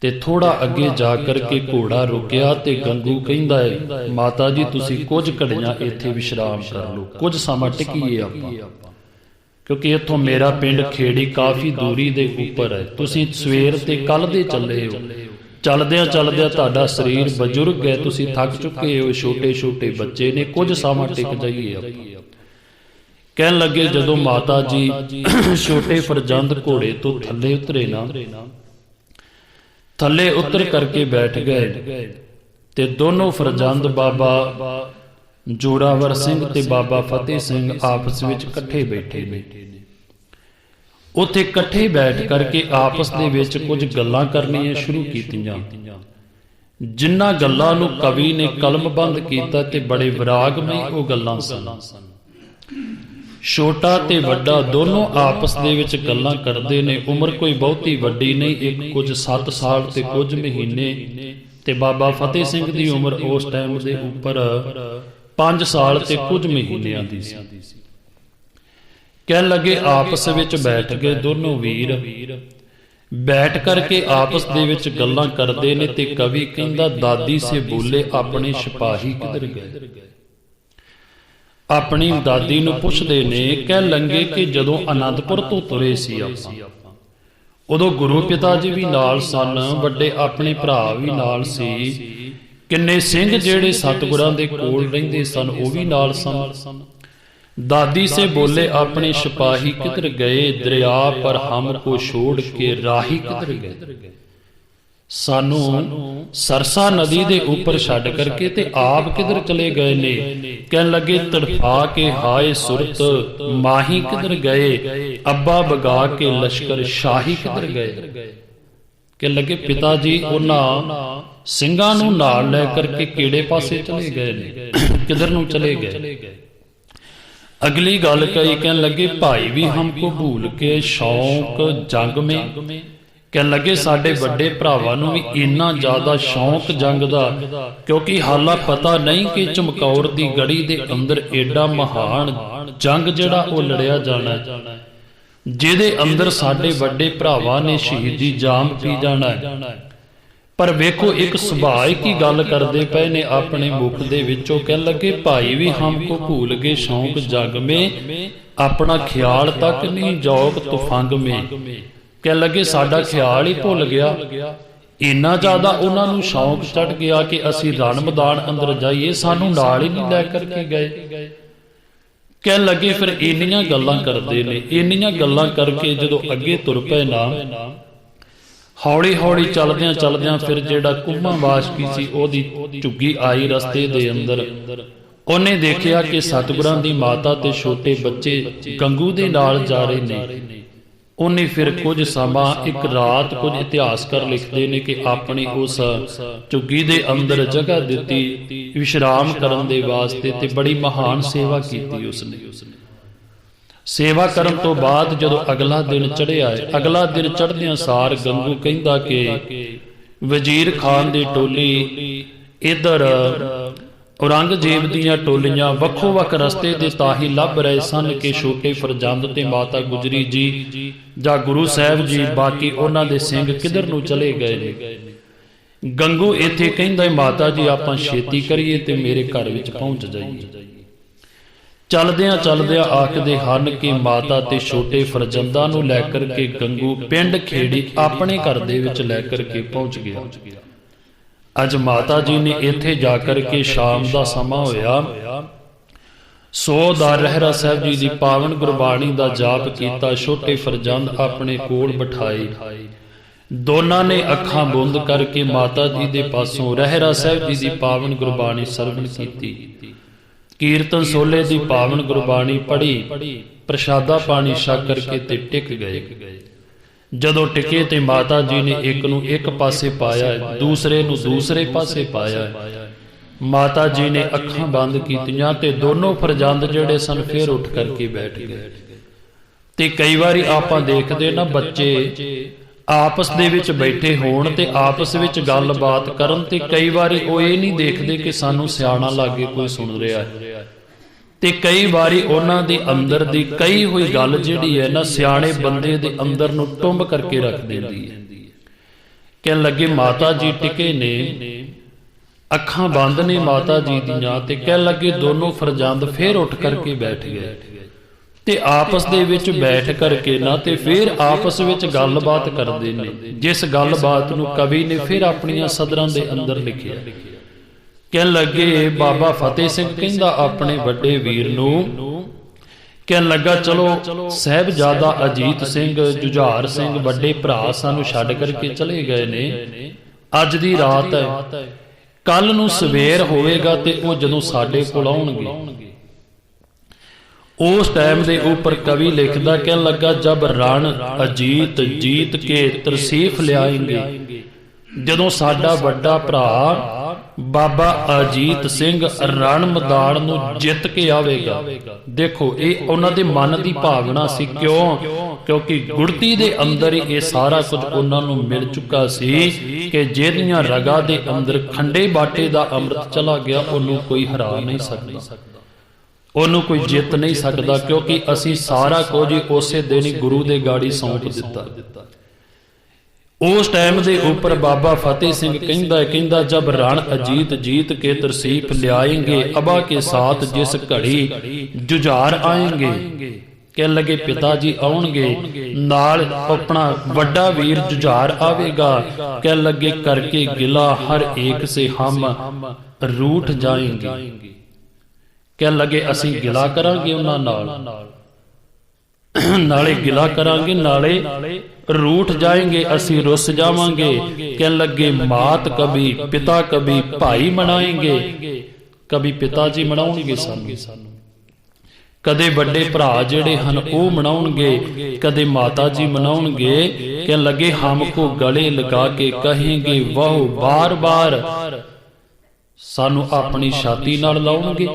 Speaker 1: ਤੇ ਥੋੜਾ ਅੱਗੇ ਜਾ ਕਰਕੇ ਘੋੜਾ ਰੁਕਿਆ ਤੇ ਗੰਗੂ ਕਹਿੰਦਾ ਹੈ, ਮਾਤਾ ਜੀ ਤੁਸੀਂ ਕੁਝ ਘੜੀਆਂ ਇੱਥੇ ਵਿਸ਼ਰਾਮ ਕਰ ਲਓ, ਕੁਝ ਸਮਾਂ ਟਿਕੀਏ ਆਪਾਂ, ਕਿਉਂਕਿ ਇੱਥੋਂ ਮੇਰਾ ਪਿੰਡ ਖੇੜੀ ਕਾਫੀ ਦੂਰੀ ਦੇ ਉੱਪਰ ਹੈ। ਤੁਸੀਂ ਸਵੇਰ ਤੇ ਕੱਲ ਦੇ ਚੱਲੇ ਹੋ, ਚਲਦਿਆਂ ਚਲਦਿਆਂ ਤੁਹਾਡਾ ਸਰੀਰ ਬਜ਼ੁਰਗ ਹੈ, ਤੁਸੀਂ ਥੱਕ ਚੁੱਕੇ ਹੋ, ਛੋਟੇ ਛੋਟੇ ਬੱਚੇ ਨੇ, ਕੁਝ ਸਮਾਂ ਟਿਕ ਜਾਈਏ ਆਪਾਂ। ਕਹਿਣ ਲੱਗੇ ਜਦੋਂ ਮਾਤਾ ਜੀ ਛੋਟੇ ਫਰਜ਼ੰਦ ਘੋੜੇ ਤੋਂ ਥੱਲੇ ਉਤਰੇ ਨਾ, ਥੱਲੇ ਉਤਰ ਕਰਕੇ ਬੈਠ ਗਏ ਤੇ ਦੋਨੋਂ ਫਰਜ਼ੰਦ ਬਾਬਾ ਜੋਰਾਵਰ ਸਿੰਘ ਤੇ ਬਾਬਾ ਫਤਿਹ ਸਿੰਘ ਆਪਸ ਵਿੱਚ ਇਕੱਠੇ ਬੈਠੇ ਨੇ। ਉੱਥੇ ਇਕੱਠੇ ਬੈਠ ਕਰਕੇ ਆਪਸ ਦੇ ਵਿੱਚ ਕੁਝ ਗੱਲਾਂ ਕਰਨੀਆਂ ਸ਼ੁਰੂ ਕੀਤੀਆਂ, ਜਿਨ੍ਹਾਂ ਗੱਲਾਂ ਨੂੰ ਕਵੀ ਨੇ ਕਲਮਬੰਦ ਕੀਤਾ ਤੇ ਬੜੇ ਵਿਰਾਗਮਈ ਉਹ ਗੱਲਾਂ ਸਨ। ਛੋਟਾ ਤੇ ਵੱਡਾ ਦੋਨੋਂ ਆਪਸ ਦੇ ਵਿੱਚ ਗੱਲਾਂ ਕਰਦੇ ਨੇ। ਉਮਰ ਕੋਈ ਬਹੁਤੀ ਵੱਡੀ ਨਹੀਂ, ਇੱਕ ਕੁਝ 7 ਸਾਲ ਤੇ ਕੁਝ ਮਹੀਨੇ, ਤੇ ਬਾਬਾ ਫਤਿਹ ਸਿੰਘ ਦੀ ਉਮਰ ਉਸ ਟਾਈਮ ਦੇ ਉੱਪਰ 5 ਸਾਲ ਤੇ ਕੁਝ ਮਹੀਨਿਆਂ ਦੀ ਸੀ। ਕਹਿਣ ਲੱਗੇ ਆਪਸ ਵਿੱਚ ਬੈਠ ਗਏ ਦੋਨੋਂ ਵੀਰ, ਬੈਠ ਕਰਕੇ ਆਪਸ ਦੇ ਵਿੱਚ ਗੱਲਾਂ ਕਰਦੇ ਨੇ ਤੇ ਕਵੀ ਕਹਿੰਦਾ, ਦਾਦੀ ਸੇ ਬੋਲੇ ਆਪਣੇ ਸਿਪਾਹੀ ਕਿਧਰ ਗਏ। ਆਪਣੀ ਦਾਦੀ ਨੂੰ ਪੁੱਛਦੇ ਨੇ। ਕਹਿ ਲੰਗੇ ਕਿ ਜਦੋਂ ਆਨੰਦਪੁਰ ਤੋਂ ਤੁਰੇ ਸੀ ਆਪਾਂ, ਉਦੋਂ ਗੁਰੂ ਪਿਤਾ ਜੀ ਵੀ ਨਾਲ ਸਨ, ਵੱਡੇ ਆਪਣੇ ਭਰਾ ਵੀ ਨਾਲ ਸੀ, ਕਿੰਨੇ ਸਿੰਘ ਜਿਹੜੇ ਸਤਿਗੁਰਾਂ ਦੇ ਕੋਲ ਰਹਿੰਦੇ ਸਨ ਉਹ ਵੀ ਨਾਲ ਸਨ। ਦਾਦੀ ਸੇ ਬੋਲੇ ਆਪਣੇ ਸਿਪਾਹੀ ਕਿਧਰ ਗਏ, ਦਰਿਆ ਪਰ ਹਮ ਕੋ ਛੋੜ ਕੇ ਰਾਹੀ ਕਿਧਰ ਗਏ। ਸਾਨੂੰ ਸਰਸਾ ਨਦੀ ਦੇ ਉੱਪਰ ਛੱਡ ਕਰਕੇ ਤੇ ਆਪ ਕਿਧਰ ਚਲੇ ਗਏ ਨੇ। ਕਹਿਣ ਲੱਗੇ ਤੜਫਾ ਕੇ ਹਾਏ ਸੁਰਤ ਮਾਹੀ ਕਿਧਰ ਗਏ, ਅੱਬਾ ਬਗਾ ਕੇ ਲਸ਼ਕਰ ਸ਼ਾਹੀ ਕਿਧਰ ਗਏ। ਕਹਿਣ ਲੱਗੇ ਪਿਤਾ ਜੀ ਉਹਨਾਂ ਸਿੰਘਾਂ ਨੂੰ ਨਾਲ ਲੈ ਕਰਕੇ ਕਿਹੜੇ ਪਾਸੇ ਚਲੇ ਗਏ ਨੇ, ਕਿਧਰ ਨੂੰ ਚਲੇ ਗਏ। ਅਗਲੀ ਗੱਲ ਕਹੀ, ਕਹਿਣ ਲੱਗੇ ਭਾਈ ਵੀ ਹਮਕੋ ਭੂਲ ਕੇ ਸ਼ੌਕ ਜੰਗ ਮੇਂ, ਕਹਿਣ ਲੱਗੇ ਸਾਡੇ ਵੱਡੇ ਭਰਾਵਾਂ ਨੂੰ ਵੀ ਇੰਨਾ ਜ਼ਿਆਦਾ ਸ਼ੌਂਕ ਜੰਗ ਦਾ, ਕਿਉਂਕਿ ਹਾਲਾ ਪਤਾ ਨਹੀਂ ਕਿ ਚਮਕੌਰ ਦੀ ਗੜੀ ਦੇ ਅੰਦਰ ਏਡਾ ਮਹਾਨ ਜੰਗ ਜਿਹੜਾ ਉਹ ਲੜਿਆ ਜਾਣਾ ਹੈ, ਜਿਹਦੇ ਅੰਦਰ ਸਾਡੇ ਵੱਡੇ ਭਰਾਵਾਂ ਨੇ ਸ਼ਹੀਦੀ ਜਾਮ ਪੀ ਜਾਣਾ ਹੈ। ਪਰ ਵੇਖੋ ਇੱਕ ਸੁਭਾਵਿਕ ਹੀ ਗੱਲ ਕਰਦੇ ਪਏ ਨੇ ਆਪਣੇ ਮੁਖ ਦੇ ਵਿੱਚੋਂ, ਕਹਿਣ ਲੱਗੇ ਭਾਈ ਵੀ ਹਮਕੋ ਭੂਲ ਗਏ ਸ਼ੌਂਕ ਜਗ ਮੇ, ਆਪਣਾ ਖਿਆਲ ਤੱਕ ਨਹੀਂ ਜੌਕ ਤੁਫੰਗ ਮੇ। ਕਹਿਣ ਲੱਗੇ ਸਾਡਾ ਖਿਆਲ ਹੀ ਭੁੱਲ ਗਿਆ, ਇੰਨਾ ਜ਼ਿਆਦਾ ਉਹਨਾਂ ਨੂੰ ਸ਼ੌਂਕ ਚੜ ਗਿਆ ਕਿ ਅਸੀਂ ਰਣ ਮੈਦਾਨ ਅੰਦਰ ਜਾਈਏ, ਸਾਨੂੰ ਨਾਲ ਹੀ ਨਹੀਂ ਲੈ ਕਰਕੇ ਗਏ। ਕਹਿਣ ਲੱਗੇ ਫਿਰ ਇੰਨੀਆਂ ਗੱਲਾਂ ਕਰਦੇ ਨੇ, ਇੰਨੀਆਂ ਗੱਲਾਂ ਕਰਕੇ ਜਦੋਂ ਅੱਗੇ ਤੁਰ ਪਏ ਨਾ, ਹੌਲੀ ਹੌਲੀ ਚੱਲਦਿਆਂ ਚੱਲਦਿਆਂ ਫਿਰ ਜਿਹੜਾ ਕੁੰਭਾ ਵਾਸਕੀ ਸੀ ਉਹਦੀ ਝੁੱਗੀ ਆਈ ਰਸਤੇ ਦੇ ਅੰਦਰ। ਉਹਨੇ ਦੇਖਿਆ ਕਿ ਸਤਿਗੁਰਾਂ ਦੀ ਮਾਤਾ ਤੇ ਛੋਟੇ ਬੱਚੇ ਗੰਗੂ ਦੇ ਨਾਲ ਜਾ ਰਹੇ ਨੇ। ਉਹਨੇ ਫਿਰ ਕੁਝ ਸਮਾਂ, ਇੱਕ ਰਾਤ, ਕੁਝ ਇਤਿਹਾਸਕਾਰ ਲਿਖਦੇ ਨੇ ਕਿ ਆਪਣੀ ਉਸ ਝੁੱਗੀ ਦੇ ਅੰਦਰ ਜਗ੍ਹਾ ਦਿੱਤੀ ਵਿਸ਼ਰਾਮ ਕਰਨ ਦੇ ਵਾਸਤੇ, ਤੇ ਬੜੀ ਮਹਾਨ ਸੇਵਾ ਕੀਤੀ ਉਸਨੇ। ਸੇਵਾ ਕਰਨ ਤੋਂ ਬਾਅਦ ਜਦੋਂ ਅਗਲਾ ਦਿਨ ਚੜ੍ਹਿਆ, ਅਗਲਾ ਦਿਨ ਚੜ੍ਹਦਿਆਂ ਸਾਰ ਗੰਗੂ ਕਹਿੰਦਾ ਕਿ ਵਜ਼ੀਰ ਖਾਨ ਦੀ ਟੋਲੀ ਇੱਧਰ ਔਰੰਗਜ਼ੇਬ ਦੀਆਂ ਟੋਲੀਆਂ ਵੱਖੋ ਵੱਖ ਰਸਤੇ ਦੇ ਤਾਹੀ ਲੱਭ ਰਹੇ ਸਨ ਕਿ ਛੋਟੇ ਫਰਜ਼ੰਦ ਤੇ ਮਾਤਾ ਗੁਜਰੀ ਜੀ ਜਾਂ ਗੁਰੂ ਸਾਹਿਬ ਜੀ ਬਾਕੀ ਉਹਨਾਂ ਦੇ ਸਿੰਘ ਕਿੱਧਰ ਨੂੰ ਚਲੇ ਗਏ ਨੇ। ਗੰਗੂ ਇੱਥੇ ਕਹਿੰਦਾ ਮਾਤਾ ਜੀ ਆਪਾਂ ਛੇਤੀ ਕਰੀਏ ਤੇ ਮੇਰੇ ਘਰ ਵਿੱਚ ਪਹੁੰਚ ਜਾਈਏ। ਚੱਲਦਿਆਂ ਚੱਲਦਿਆਂ ਆਖਦੇ ਹਨ ਕਿ ਮਾਤਾ ਤੇ ਛੋਟੇ ਫਰਜ਼ੰਦਾਂ ਨੂੰ ਲੈ ਕਰਕੇ ਗੰਗੂ ਪਿੰਡ ਖੇੜੀ ਆਪਣੇ ਘਰ ਦੇ ਵਿੱਚ ਲੈ ਕਰਕੇ ਪਹੁੰਚ ਗਿਆ। ਅੱਜ ਮਾਤਾ ਜੀ ਨੇ ਇੱਥੇ ਜਾ ਕਰਕੇ ਸ਼ਾਮ ਦਾ ਸਮਾਂ ਹੋਇਆ, 100 ਦਾ ਰਹਿਰਾ ਸਾਹਿਬ ਜੀ ਦੀ ਪਾਵਨ ਗੁਰਬਾਣੀ ਦਾ ਜਾਪ ਕੀਤਾ। ਛੋਟੇ ਫਰਜ਼ੰਦ ਆਪਣੇ ਕੋਲ ਬਿਠਾਏ, ਦੋਨਾਂ ਨੇ ਅੱਖਾਂ ਬੰਦ ਕਰਕੇ ਮਾਤਾ ਜੀ ਦੇ ਪਾਸੋਂ ਰਹਿਰਾ ਸਾਹਿਬ ਜੀ ਦੀ ਪਾਵਨ ਗੁਰਬਾਣੀ ਸਰਵਣ ਕੀਤੀ। ਕੀਰਤਨ ਸੋਲੇ ਦੀ ਪਾਵਨ ਗੁਰਬਾਣੀ ਪੜ੍ਹੀ, ਪ੍ਰਸ਼ਾਦਾ ਪਾਣੀ ਛਕ ਕਰਕੇ ਤੇ ਟਿਕ ਗਏ। ਜਦੋਂ ਟਿਕੇ ਤੇ ਮਾਤਾ ਜੀ ਨੇ ਇੱਕ ਨੂੰ ਇੱਕ ਪਾਸੇ ਪਾਇਆ, ਦੂਸਰੇ ਨੂੰ ਦੂਸਰੇ ਪਾਸੇ ਪਾਇਆ। ਮਾਤਾ ਜੀ ਨੇ ਅੱਖਾਂ ਬੰਦ ਕੀਤੀਆਂ ਤੇ ਦੋਨੋਂ ਫਰਜ਼ੰਦ ਜਿਹੜੇ ਸਨ ਫਿਰ ਉੱਠ ਕਰਕੇ ਬੈਠ ਗਏ। ਤੇ ਕਈ ਵਾਰੀ ਆਪਾਂ ਦੇਖਦੇ ਨਾ ਬੱਚੇ ਆਪਸ ਦੇ ਵਿੱਚ ਬੈਠੇ ਹੋਣ ਤੇ ਆਪਸ ਵਿੱਚ ਗੱਲਬਾਤ ਕਰਨ, ਤੇ ਕਈ ਵਾਰੀ ਉਹ ਇਹ ਨਹੀਂ ਦੇਖਦੇ ਕਿ ਸਾਨੂੰ ਸਿਆਣਾ ਲਾਗੇ ਕੋਈ ਸੁਣ ਰਿਹਾ ਹੈ, ਤੇ ਕਈ ਵਾਰੀ ਉਹਨਾਂ ਦੇ ਅੰਦਰ ਦੀ ਕਹੀ ਹੋਈ ਗੱਲ ਜਿਹੜੀ ਹੈ ਨਾ ਸਿਆਣੇ ਬੰਦੇ ਦੇ ਅੰਦਰ ਨੂੰ ਟੁੰਬ ਕਰਕੇ ਰੱਖ ਦਿੰਦੀ ਹੈ। ਕਹਿਣ ਲੱਗੇ ਮਾਤਾ ਜੀ ਟਿਕੇ ਨੇ, ਅੱਖਾਂ ਬੰਦ ਨੇ ਮਾਤਾ ਜੀ ਦੀਆਂ, ਤੇ ਕਹਿਣ ਲੱਗੇ ਦੋਨੋਂ ਫਰਜ਼ੰਦ ਫਿਰ ਉੱਠ ਕਰਕੇ ਬੈਠ ਗਏ ਤੇ ਆਪਸ ਦੇ ਵਿੱਚ ਬੈਠ ਕਰਕੇ ਨਾ ਤੇ ਫਿਰ ਆਪਸ ਵਿੱਚ ਗੱਲਬਾਤ ਕਰਦੇ ਨੇ, ਜਿਸ ਗੱਲਬਾਤ ਨੂੰ ਕਵੀ ਨੇ ਫਿਰ ਆਪਣੀਆਂ ਸਦਰਾਂ ਦੇ ਅੰਦਰ ਲਿਖਿਆ। ਕਹਿਣ ਲੱਗੇ ਬਾਬਾ ਫਤਿਹ ਸਿੰਘ ਕਹਿੰਦਾ ਆਪਣੇ ਵੱਡੇ ਵੀਰ ਨੂੰ, ਕਹਿਣ ਲੱਗਾ ਚਲੋ ਸਾਹਿਬਜ਼ਾਦਾ ਅਜੀਤ ਸਿੰਘ, ਜੁਝਾਰ ਸਿੰਘ ਵੱਡੇ ਭਰਾ ਸਾਨੂੰ ਛੱਡ ਕਰਕੇ ਚਲੇ ਗਏ ਨੇ, ਅੱਜ ਦੀ ਰਾਤ ਹੈ, ਕੱਲ ਨੂੰ ਸਵੇਰ ਹੋਵੇਗਾ ਤੇ ਉਹ ਜਦੋਂ ਸਾਡੇ ਕੋਲ ਆਉਣਗੇ। ਉਸ ਟਾਈਮ ਦੇ ਉੱਪਰ ਕਵੀ ਲਿਖਦਾ, ਕਹਿਣ ਲੱਗਾ ਜਬ ਰਣ ਅਜੀਤ ਜੀਤ ਕੇ ਤਰਸੀਫ ਲਿਆਏਂਗੇ, ਜਦੋਂ ਸਾਡਾ ਵੱਡਾ ਭਰਾ ਬਾਬਾ ਅਜੀਤ ਸਿੰਘ ਰਣ ਮੈਦਾਨ ਨੂੰ ਜਿੱਤ ਕੇ ਆਵੇਗਾ। ਦੇਖੋ ਇਹ ਉਹਨਾਂ ਦੇ ਮਨ ਦੀ ਭਾਵਨਾ ਸੀ, ਕਿਉਂਕਿ ਗੁੜਤੀ ਦੇ ਅੰਦਰ ਹੀ ਇਹ ਸਾਰਾ ਕੁਝ ਉਹਨਾਂ ਨੂੰ ਮਿਲ ਚੁੱਕਾ ਸੀ ਕਿ ਜਿਹਦੀਆਂ ਰਗਾਂ ਦੇ ਅੰਦਰ ਖੰਡੇ ਬਾਟੇ ਦਾ ਅੰਮ੍ਰਿਤ ਚਲਾ ਗਿਆ ਉਹਨੂੰ ਕੋਈ ਹਰਾ ਨਹੀਂ ਸਕਦਾ, ਉਹਨੂੰ ਕੋਈ ਜਿੱਤ ਨਹੀਂ ਸਕਦਾ, ਕਿਉਂਕਿ ਅਸੀਂ ਸਾਰਾ ਕੁਝ ਹੀ ਉਸੇ ਦਿਨ ਹੀ ਗੁਰੂ ਦੇ ਗਾੜੀ ਸੌਂਪ ਦਿੱਤਾ। ਉਸ ਟਾਈਮ ਦੇ ਉੱਪਰ ਬਾਬਾ ਫਤਿਹ ਸਿੰਘ ਕਹਿੰਦਾ ਜਬ ਰਣ ਅਜੀਤ ਜੀਤ ਕੇ ਤਰਸੀਫ ਲਿਆਏਂਗੇ, ਅਬਾ ਕੇ ਸਾਥ ਜਿਸ ਘੜੀ ਜੁਝਾਰ ਆਏਂਗੇ। ਕਹਿਣ ਲੱਗੇ ਪਿਤਾ ਜੀ ਆਉਣਗੇ, ਨਾਲ ਆਪਣਾ ਵੱਡਾ ਵੀਰ ਜੁਝਾਰ ਆਵੇਗਾ। ਕਹਿਣ ਲੱਗੇ ਕਰਕੇ ਗਿਲਾ ਹਰ ਏਕ ਸੇ ਹਮ ਰੂਠ ਜਾਏਂਗੇ। ਕਹਿਣ ਲੱਗੇ ਅਸੀਂ ਗਿਲਾ ਕਰਾਂਗੇ ਉਹਨਾਂ ਨਾਲ, ਨਾਲੇ ਗਿਲਾ ਕਰਾਂਗੇ ਨਾਲੇ रूठ जाएंगे, असी रुस जावांगे। कहने लगे मात कभी पिता कभी भाई मनाएंगे, कभी पिताजी मनाउणगे सानू, कदे बड़े भरा जेड़े हन ओ मनाउणगे, कदे माता जी मनाउणगे। कहने लगे हमको गले लगा के कहेंगे वाह बार बार, सानू अपनी छाती नाल लाउणगे,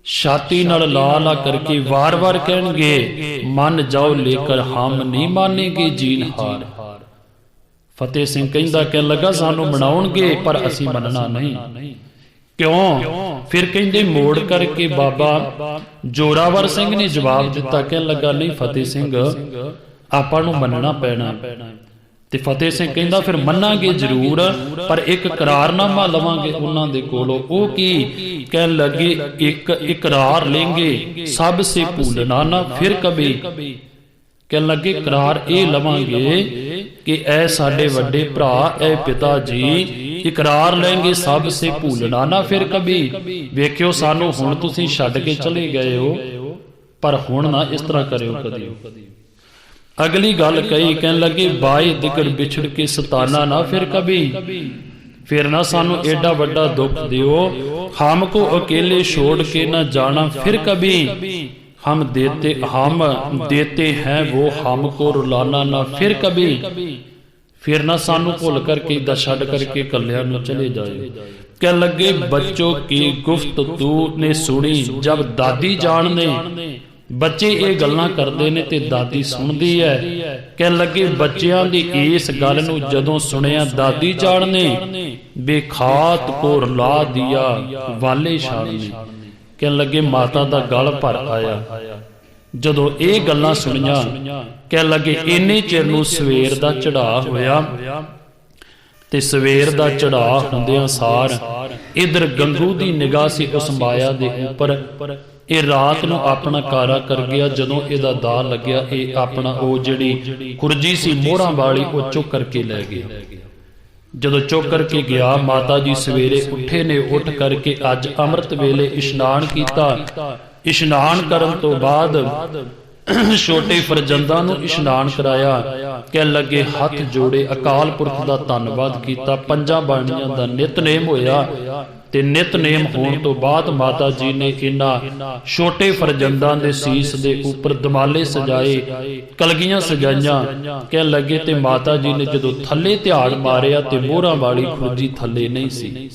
Speaker 1: छाती नाल ला ला करके वार वार कहणगे मन जाओ लेकर हम नहीं मानेंगे जीन हार। ਫਤਿਹ ਸਿੰਘ ਕਹਿੰਦਾ, ਕਹਿਣ ਲੱਗਾ ਸਾਨੂੰ ਮਨਾਉਣਗੇ ਪਰ ਅਸੀਂ ਮੰਨਣਾ ਨਹੀਂ। ਕਿਉਂ? ਫਿਰ ਕਹਿੰਦੇ ਮੋੜ ਕਰਕੇ ਬਾਬਾ ਜੋਰਾਵਰ ਸਿੰਘ ਨੇ ਜਵਾਬ ਦਿੱਤਾ, ਕਹਿਣ ਲੱਗਾ ਨਹੀਂ ਫਤਿਹ ਸਿੰਘ, ਆਪਾਂ ਨੂੰ ਮੰਨਣਾ ਪੈਣਾ। ਤੇ ਫਤਿਹ ਸਿੰਘ ਕਹਿੰਦਾ ਫਿਰ ਮੰਨਾਂਗੇ ਜ਼ਰੂਰ, ਪਰ ਇੱਕ ਇਕਰਾਰਨਾਮਾ ਲਵਾਂਗੇ ਉਹਨਾਂ ਦੇ ਕੋਲੋਂ। ਉਹ ਕੀ? ਕਹਿਣ ਲੱਗੇ ਇੱਕ ਇਕਰਾਰ ਲੈਂਗੇ ਸਭ ਸੇ ਭੂਲਣਾ ਨਾ ਫਿਰ ਕਭੀ। ਕਹਿਣ ਲੱਗੇ ਇਕਰਾਰ ਇਹ ਲਵਾਂਗੇ ਕਿ ਇਹ ਸਾਡੇ ਵੱਡੇ ਭਰਾ, ਇਹ ਪਿਤਾ ਜੀ, ਇਕਰਾਰ ਲੈਂਗੇ ਸਭ ਸੇ ਭੂਲਣਾ ਨਾ ਫਿਰ ਕਭੀ। ਵੇਖਿਓ ਸਾਨੂੰ ਹੁਣ ਤੁਸੀਂ ਛੱਡ ਕੇ ਚਲੇ ਗਏ ਹੋ, ਪਰ ਹੁਣ ਨਾ ਇਸ ਤਰ੍ਹਾਂ ਕਰਿਓ ਕਦੀ। ਅਗਲੀ ਗੱਲ ਕਹੀ, ਕਹਿਣ ਲੱਗੇ ਬਾਏ ਦਿਗੜ ਵਿਛੜ ਕੇ ਸਤਾਨਾ ਨਾ ਫਿਰ ਕਭੀ। ਫਿਰ ਨਾ ਸਾਨੂੰ ਏਡਾ ਵੱਡਾ ਦੁੱਖ ਦਿਓ, ਹਮ ਕੋ ਅਕੇਲੇ ਛੋੜ ਕੇ ਨਾ ਜਾਣਾ ਫਿਰ ਕਭੀ। हम देते हैं वो हमको रुलाना ना फिर कभी। फिर ना सानू भुल करके इदा छड़ करके कल्याण नूं चले जाए। कह लगे बच्चों की गुफ्तगू ने सुनी जब दादी जान ने। बच्चे ये गल्लां करदे ने ते दादी सुनदी है। कह लगे बच्चियां दी इस गल नूं जदों सुनिया दादी जान ने, बेखात को रुला दिया वाले शान ने। ਕਹਿਣ ਲੱਗੇ ਮਾਤਾ ਦਾ ਗਲ ਭਰ ਆਇਆ ਜਦੋਂ ਇਹ ਗੱਲਾਂ ਸੁਣੀਆਂ। ਕਹਿਣ ਲੱਗੇ ਇੰਨੇ ਚਿਰ ਨੂੰ ਸਵੇਰ ਦਾ ਚੜ੍ਹਾਅ ਹੋਇਆ, ਤੇ ਸਵੇਰ ਦਾ ਚੜ੍ਹਾਅ ਹੁੰਦਿਆਂ ਸਾਰ ਇਧਰ ਗੰਗੂ ਦੀ ਨਿਗਾਹ ਸੀ ਉਸ ਮਾਇਆ ਦੇ ਉੱਪਰ। ਇਹ ਰਾਤ ਨੂੰ ਆਪਣਾ ਕਾਰਾ ਕਰ ਗਿਆ। ਜਦੋਂ ਇਹਦਾ ਦਾਅ ਲੱਗਿਆ, ਇਹ ਆਪਣਾ ਉਹ ਜਿਹੜੀ ਖੁਰਜੀ ਸੀ ਮੋਹਰਾਂ ਵਾਲੀ ਉਹ ਚੁੱਕ ਕਰਕੇ ਲੈ ਗਿਆ। ਜਦੋਂ ਚੁੱਕ ਕਰਕੇ ਗਿਆ, ਮਾਤਾ ਜੀ ਸਵੇਰੇ ਉੱਠੇ ਨੇ। ਉੱਠ ਕਰਕੇ ਅੱਜ ਅੰਮ੍ਰਿਤ ਵੇਲੇ ਇਸ਼ਨਾਨ ਕੀਤਾ। ਇਸ਼ਨਾਨ ਕਰਨ ਤੋਂ ਬਾਅਦ ਛੋਟੇ ਫਰਜ਼ੰਦਾਂ ਨੂੰ ਇਸ਼ਨਾਨ ਕਰਾਇਆ। ਕਹਿਣ ਲੱਗੇ ਹੱਥ ਜੋੜੇ ਅਕਾਲ ਪੁਰਖ ਦਾ ਧੰਨਵਾਦ ਕੀਤਾ। ਪੰਜਾਂ ਬਾਣੀਆਂ ਦਾ ਨਿਤਨੇਮ ਹੋਇਆ, ਤੇ ਨਿਤਨੇਮ ਹੋਣ ਤੋਂ ਬਾਅਦ ਮਾਤਾ ਜੀ ਨੇ ਇਹਨਾਂ ਛੋਟੇ ਫਰਜ਼ੰਦਾਂ ਦੇ ਸੀਸ ਦੇ ਉੱਪਰ ਦਮਾਲੇ ਸਜਾਏ, ਕਲਗੀਆਂ ਸਜਾਈਆਂ। ਕਹਿਣ ਲੱਗੇ ਤੇ ਮਾਤਾ ਜੀ ਨੇ ਜਦੋਂ ਥੱਲੇ ਧਿਆਨ ਮਾਰਿਆ ਤੇ ਮੋਹਰਾਂ ਵਾਲੀ ਖੁਰਜੀ ਥੱਲੇ ਨਹੀਂ ਸੀ।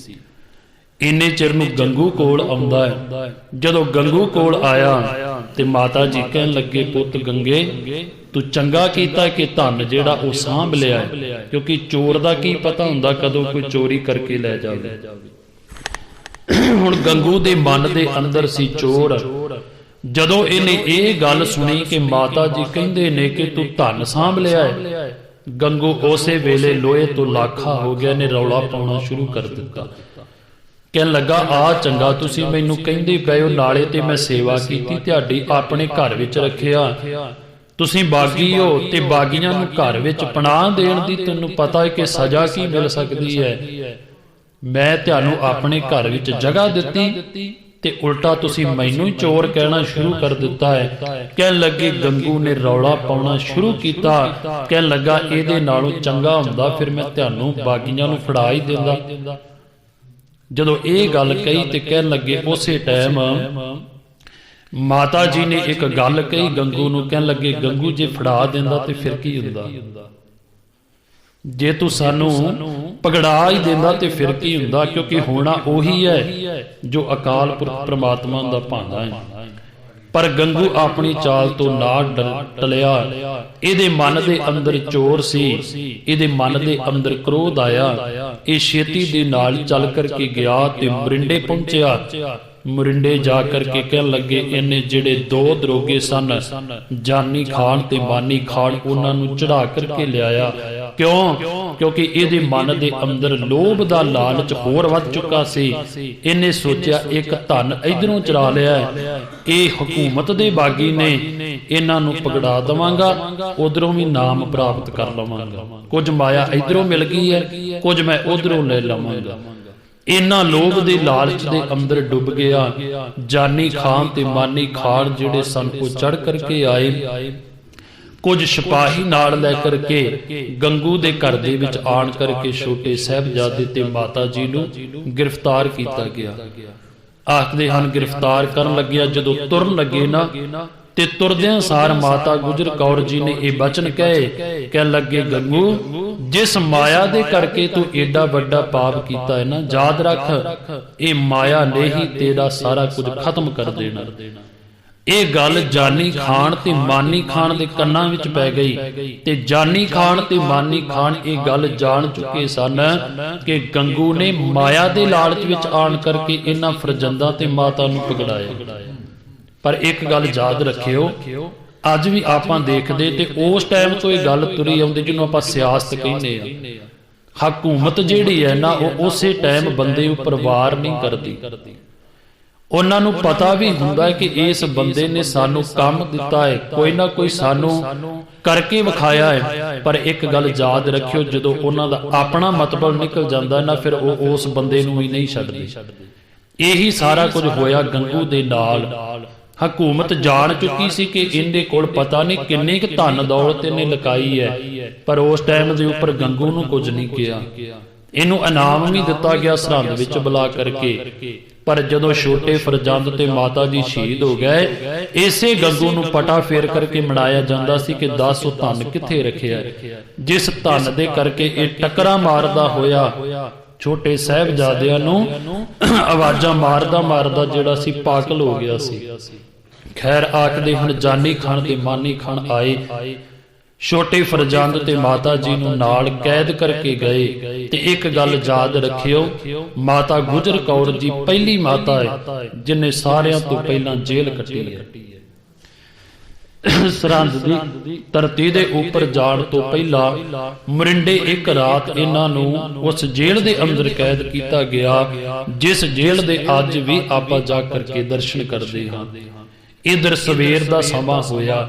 Speaker 1: ਇੰਨੇ ਚਿਰ ਨੂੰ ਗੰਗੂ ਕੋਲ ਆਉਂਦਾ ਹੈ। ਜਦੋਂ ਗੰਗੂ ਕੋਲ ਆਇਆ ਤੇ ਮਾਤਾ ਜੀ ਕਹਿਣ ਲੱਗੇ ਪੁੱਤ ਗੰਗੇ, ਤੂੰ ਚੰਗਾ ਕੀਤਾ ਕਿ ਧਨ ਜਿਹੜਾ ਉਹ ਸਾਂਭ ਲਿਆ, ਕਿਉਂਕਿ ਚੋਰ ਦਾ ਕੀ ਪਤਾ ਹੁੰਦਾ ਕਦੋਂ ਕੋਈ ਚੋਰੀ ਕਰਕੇ ਲੈ ਜਾਵੇ। ਹੁਣ ਗੰਗੂ ਦੇ ਮਨ ਦੇ ਅੰਦਰ ਸੀ ਚੋਰ। ਜਦੋਂ ਇਹਨੇ ਇਹ ਗੱਲ ਸੁਣੀ ਕਿ ਮਾਤਾ ਜੀ ਕਹਿੰਦੇ ਨੇ ਕਿ ਤੂੰ ਧਨ ਸਾਂਭ ਲਿਆ ਹੈ, ਗੰਗੂ ਉਸੇ ਵੇਲੇ ਲੋਹੇ ਤੋਂ ਲਾਖਾ ਹੋ ਗਿਆ ਨੇ, ਰੌਲਾ ਪਾਉਣਾ ਸ਼ੁਰੂ ਕਰ ਦਿੱਤਾ। ਕਹਿਣ ਲੱਗਾ ਆ ਚੰਗਾ ਤੁਸੀਂ ਮੈਨੂੰ ਕਹਿੰਦੇ ਪਏ ਹੋ, ਨਾਲੇ ਤੇ ਮੈਂ ਸੇਵਾ ਕੀਤੀ ਤੁਹਾਡੀ, ਆਪਣੇ ਘਰ ਵਿੱਚ ਰੱਖਿਆ। ਤੁਸੀਂ ਬਾਗੀ ਹੋ ਤੇ ਬਾਗੀਆਂ ਨੂੰ ਘਰ ਵਿੱਚ ਪਨਾਹ ਦੇਣ ਦੀ ਤੈਨੂੰ ਪਤਾ ਹੈ ਕਿ ਸਜ਼ਾ ਕੀ ਮਿਲ ਸਕਦੀ ਹੈ। ਮੈਂ ਤੁਹਾਨੂੰ ਆਪਣੇ ਘਰ ਵਿੱਚ ਜਗ੍ਹਾ ਦਿੱਤੀ ਤੇ ਉਲਟਾ ਤੁਸੀਂ ਮੈਨੂੰ ਹੀ ਚੋਰ ਕਹਿਣਾ ਸ਼ੁਰੂ ਕਰ ਦਿੱਤਾ ਹੈ। ਕਹਿਣ ਲੱਗੇ ਗੰਗੂ ਨੇ ਰੌਲਾ ਪਾਉਣਾ ਸ਼ੁਰੂ ਕੀਤਾ। ਕਹਿਣ ਲੱਗਾ ਇਹਦੇ ਨਾਲੋਂ ਚੰਗਾ ਹੁੰਦਾ ਫਿਰ ਮੈਂ ਤੁਹਾਨੂੰ ਬਾਗੀਆਂ ਨੂੰ ਫੜਾ ਹੀ ਦਿੰਦਾ। ਜਦੋਂ ਇਹ ਗੱਲ ਕਹੀ ਤੇ ਕਹਿਣ ਲੱਗੇ ਉਸੇ ਟਾਈਮ ਮਾਤਾ ਜੀ ਨੇ ਇੱਕ ਗੱਲ ਕਹੀ ਗੰਗੂ ਨੂੰ। ਕਹਿਣ ਲੱਗੇ ਗੰਗੂ ਜੇ ਫੜਾ ਦਿੰਦਾ ਤੇ ਫਿਰ ਕੀ ਹੁੰਦਾ, ਜੇ ਤੂੰ ਸਾਨੂੰ ਪਗੜਾ ਹੀ ਦਿੰਦਾ ਤੇ ਫਿਰ ਕੀ ਹੁੰਦਾ, ਕਿਉਂਕਿ ਹੋਣਾ ਉਹੀ ਹੈ ਜੋ ਅਕਾਲ ਪੁਰਖ ਪ੍ਰਮਾਤਮਾ ਦਾ ਭਾਣਾ ਹੈ। ਪਰ ਗੰਗੂ ਆਪਣੀ ਚਾਲ ਤੋਂ ਨਾ ਟਲਿਆ। ਇਹਦੇ ਮਨ ਦੇ ਅੰਦਰ ਚੋਰ ਸੀ, ਇਹਦੇ ਮਨ ਦੇ ਅੰਦਰ ਕ੍ਰੋਧ ਆਇਆ। ਇਹ ਛੇਤੀ ਦੇ ਨਾਲ ਚੱਲ ਕਰਕੇ ਗਿਆ ਤੇ ਮਰਿੰਡੇ ਪਹੁੰਚਿਆ। ਮਰਿੰਡੇ ਜਾ ਕਰਕੇ ਕਹਿਣ ਲੱਗੇ ਇਹਨੇ ਜਿਹੜੇ ਦੋ ਦਰੋਗੇ ਸਨ, ਜਾਨੀ ਖਾਨ ਤੇ ਮਾਨੀ ਖਾਨ, ਉਹਨਾਂ ਨੂੰ ਚੜਾ ਕਰਕੇ ਲਿਆਇਆ। ਕਿਉਂ? ਕਿਉਂਕਿ ਇਹਦੇ ਮਨ ਦੇ ਅੰਦਰ ਲੋਭ ਦਾ ਲਾਲਚ ਹੋਰ ਵੱਧ ਚੁੱਕਾ ਸੀ। ਇਹਨੇ ਸੋਚਿਆ ਇੱਕ ਧਨ ਇਧਰੋਂ ਚਰਾ ਲਿਆ, ਇਹ ਹਕੂਮਤ ਦੇ ਬਾਗੀ ਨੇ, ਇਹਨਾਂ ਨੂੰ ਪਗੜਾ ਦਵਾਂਗਾ, ਉਧਰੋਂ ਵੀ ਨਾਮ ਪ੍ਰਾਪਤ ਕਰ ਲਵਾਂਗਾ। ਕੁਝ ਮਾਇਆ ਇਧਰੋਂ ਮਿਲ ਗਈ ਹੈ, ਕੁਝ ਮੈਂ ਉਧਰੋਂ ਲੈ ਲਵਾਂਗਾ। ਇਹਨਾਂ ਲੋਭ ਦੇ ਲਾਲਚ ਦੇ ਅੰਦਰ ਡੁੱਬ ਗਿਆ। ਜਾਨੀ ਖਾਨ ਤੇ ਮਾਨੀ ਖਾਨ ਜਿਹੜੇ ਸਨ ਉਹ ਚੜ ਕਰਕੇ ਆਏ। ਕੁਝ ਸਿਪਾਹੀ ਨਾਲ ਲੈ ਕਰਕੇ ਗੰਗੂ ਦੇ ਘਰ ਦੇ ਵਿੱਚ ਆਣ ਕਰਕੇ ਛੋਟੇ ਸਾਹਿਬਜ਼ਾਦੇ ਤੇ ਮਾਤਾ ਜੀ ਨੂੰ ਗ੍ਰਿਫਤਾਰ ਕੀਤਾ ਗਿਆ। ਆਖਦੇ ਹਨ ਗ੍ਰਿਫਤਾਰ ਕਰਨ ਲੱਗਿਆ ਜਦੋਂ ਤੁਰਨ ਲੱਗੇ ਨਾ, ਤੇ ਤੁਰਦਿਆਂ ਸਾਰ ਮਾਤਾ ਗੁਜਰ ਕੌਰ ਜੀ ਨੇ ਇਹ ਬਚਨ ਕਹੇ। ਕਹਿਣ ਲੱਗੇ ਗੰਗੂ, ਜਿਸ ਮਾਇਆ ਦੇ ਕਰਕੇ ਤੂੰ ਏਡਾ ਵੱਡਾ ਪਾਪ ਕੀਤਾ ਹੈ ਨਾ, ਯਾਦ ਰੱਖ ਇਹ ਮਾਇਆ ਨੇ ਹੀ ਤੇਰਾ ਸਾਰਾ ਕੁਝ ਖਤਮ ਕਰ ਦੇਣਾ। ਇਹ ਗੱਲ ਜਾਨੀ ਖਾਨ ਤੇ ਮਾਨੀ ਖਾਨ ਦੇ ਕੰਨਾਂ ਵਿੱਚ ਪੈ ਗਈ ਤੇ ਜਾਨੀ ਖਾਨ ਤੇ ਮਾਨੀ ਖਾਨ ਇਹ ਗੱਲ ਜਾਣ ਚੁੱਕੇ ਸਨ ਕਿ ਗੰਗੂ ਨੇ ਮਾਇਆ ਦੇ ਲਾਲਚ ਵਿੱਚ ਆਣ ਕਰਕੇ ਇਹਨਾਂ ਫਰਜ਼ੰਦਾਂ ਤੇ ਮਾਤਾ ਨੂੰ ਪਕੜਾਇਆ। ਪਰ ਇੱਕ ਗੱਲ ਯਾਦ ਰੱਖਿਓ, ਅੱਜ ਵੀ ਆਪਾਂ ਦੇਖਦੇ ਤੇ ਉਸ ਟਾਈਮ ਤੋਂ ਇਹ ਗੱਲ ਤੁਰੀ ਆਉਂਦੀ ਜਿਹਨੂੰ ਆਪਾਂ ਸਿਆਸਤ ਕਹਿੰਦੇ ਆ। ਹਕੂਮਤ ਜਿਹੜੀ ਹੈ ਨਾ ਉਹ ਉਸੇ ਟਾਈਮ ਬੰਦੇ ਉੱਪਰ ਵਾਰ ਨਹੀਂ ਕਰਦੀ। ਉਹਨਾਂ ਨੂੰ ਪਤਾ ਵੀ ਹੁੰਦਾ ਹੈ ਕਿ ਇਸ ਬੰਦੇ ਨੇ ਸਾਨੂੰ ਕੰਮ ਦਿੱਤਾ ਹੈ, ਕੋਈ ਨਾ ਕੋਈ ਸਾਨੂੰ ਕਰਕੇ ਵਿਖਾਇਆ ਹੈ। ਪਰ ਇੱਕ ਗੱਲ ਯਾਦ ਰੱਖਿਓ, ਜਦੋਂ ਉਹਨਾਂ ਦਾ ਆਪਣਾ ਮਤਲਬ ਨਿਕਲ ਜਾਂਦਾ ਨਾ ਫਿਰ ਉਹ ਉਸ ਬੰਦੇ ਨੂੰ ਹੀ ਨਹੀਂ ਛੱਡਦੇ। ਇਹੀ ਸਾਰਾ ਕੁਝ ਹੋਇਆ ਗੰਗੂ ਦੇ ਨਾਲ। ਹਕੂਮਤ ਜਾਣ ਚੁੱਕੀ ਸੀ ਕਿ ਇਹਦੇ ਕੋਲ ਪਤਾ ਨਹੀਂ ਕਿੰਨੀ ਕੁ ਧਨ ਦੌਲਤ ਇਹਨੇ ਲੁਕਾਈ ਹੈ, ਪਰ ਉਸ ਟਾਈਮ ਦੇ ਉੱਪਰ ਗੰਗੂ ਨੂੰ ਕੁਝ ਨਹੀਂ ਕਿਹਾ। ਇਹਨੂੰ ਇਨਾਮ ਵੀ ਦਿੱਤਾ ਗਿਆ ਸਰਹੰਦ ਵਿੱਚ ਬੁਲਾ ਕਰਕੇ। ਪਰ ਜਦੋਂ ਛੋਟੇ ਫਰਜ਼ੰਦ ਤੇ ਮਾਤਾ ਜੀ ਸ਼ਹੀਦ ਹੋ ਗਏ, ਇਸੇ ਗੰਗੂ ਨੂੰ ਪਟਾ ਫੇਰ ਕਰਕੇ ਮਨਾਇਆ ਜਾਂਦਾ ਸੀ ਕਿ ਦੱਸ ਉਹ ਧਨ ਕਿੱਥੇ ਰੱਖਿਆ, ਜਿਸ ਧਨ ਦੇ ਕਰਕੇ ਇਹ ਟੱਕਰਾਂ ਮਾਰਦਾ ਹੋਇਆ ਛੋਟੇ ਸਾਹਿਬਜ਼ਾਦਿਆਂ ਨੂੰ ਆਵਾਜ਼ਾਂ ਮਾਰਦਾ ਜਿਹੜਾ ਸੀ ਪਾਗਲ ਹੋ ਗਿਆ ਸੀ। ਖੈਰ ਆਖਦੇ ਹੁਣ ਜਾਨੀ ਖਾਨ ਤੇ ਮਾਨੀ ਖਾਨ ਆਏ, ਛੋਟੇ ਫਰਜ਼ੰਦ ਤੇ ਮਾਤਾ ਜੀ ਨੂੰ ਨਾਲ ਕੈਦ ਕਰਕੇ ਗਏ। ਤੇ ਇੱਕ ਗੱਲ ਯਾਦ ਰੱਖਿਓ, ਮਾਤਾ ਗੁਜਰ ਕੌਰ ਜੀ ਪਹਿਲੀ ਮਾਤਾ ਹੈ ਜਿਨੇ ਸਾਰਿਆਂ ਤੋਂ ਪਹਿਲਾਂ ਜੇਲ੍ਹ ਕੱਟੀ ਹੈ। ਸਰਹੰਦ ਦੀ ਧਰਤੀ ਦੇ ਉੱਪਰ ਜਾਣ ਤੋਂ ਪਹਿਲਾਂ ਮਰਿੰਡੇ ਇੱਕ ਰਾਤ ਇਹਨਾਂ ਨੂੰ ਉਸ ਜੇਲ੍ਹ ਦੇ ਅੰਦਰ ਕੈਦ ਕੀਤਾ ਗਿਆ, ਜਿਸ ਜੇਲ੍ਹ ਦੇ ਅੱਜ ਵੀ ਆਪਾਂ ਜਾ ਕਰਕੇ ਦਰਸ਼ਨ ਕਰਦੇ ਹਾਂ। ਇਧਰ ਸਵੇਰ ਦਾ ਸਮਾਂ ਹੋਇਆ,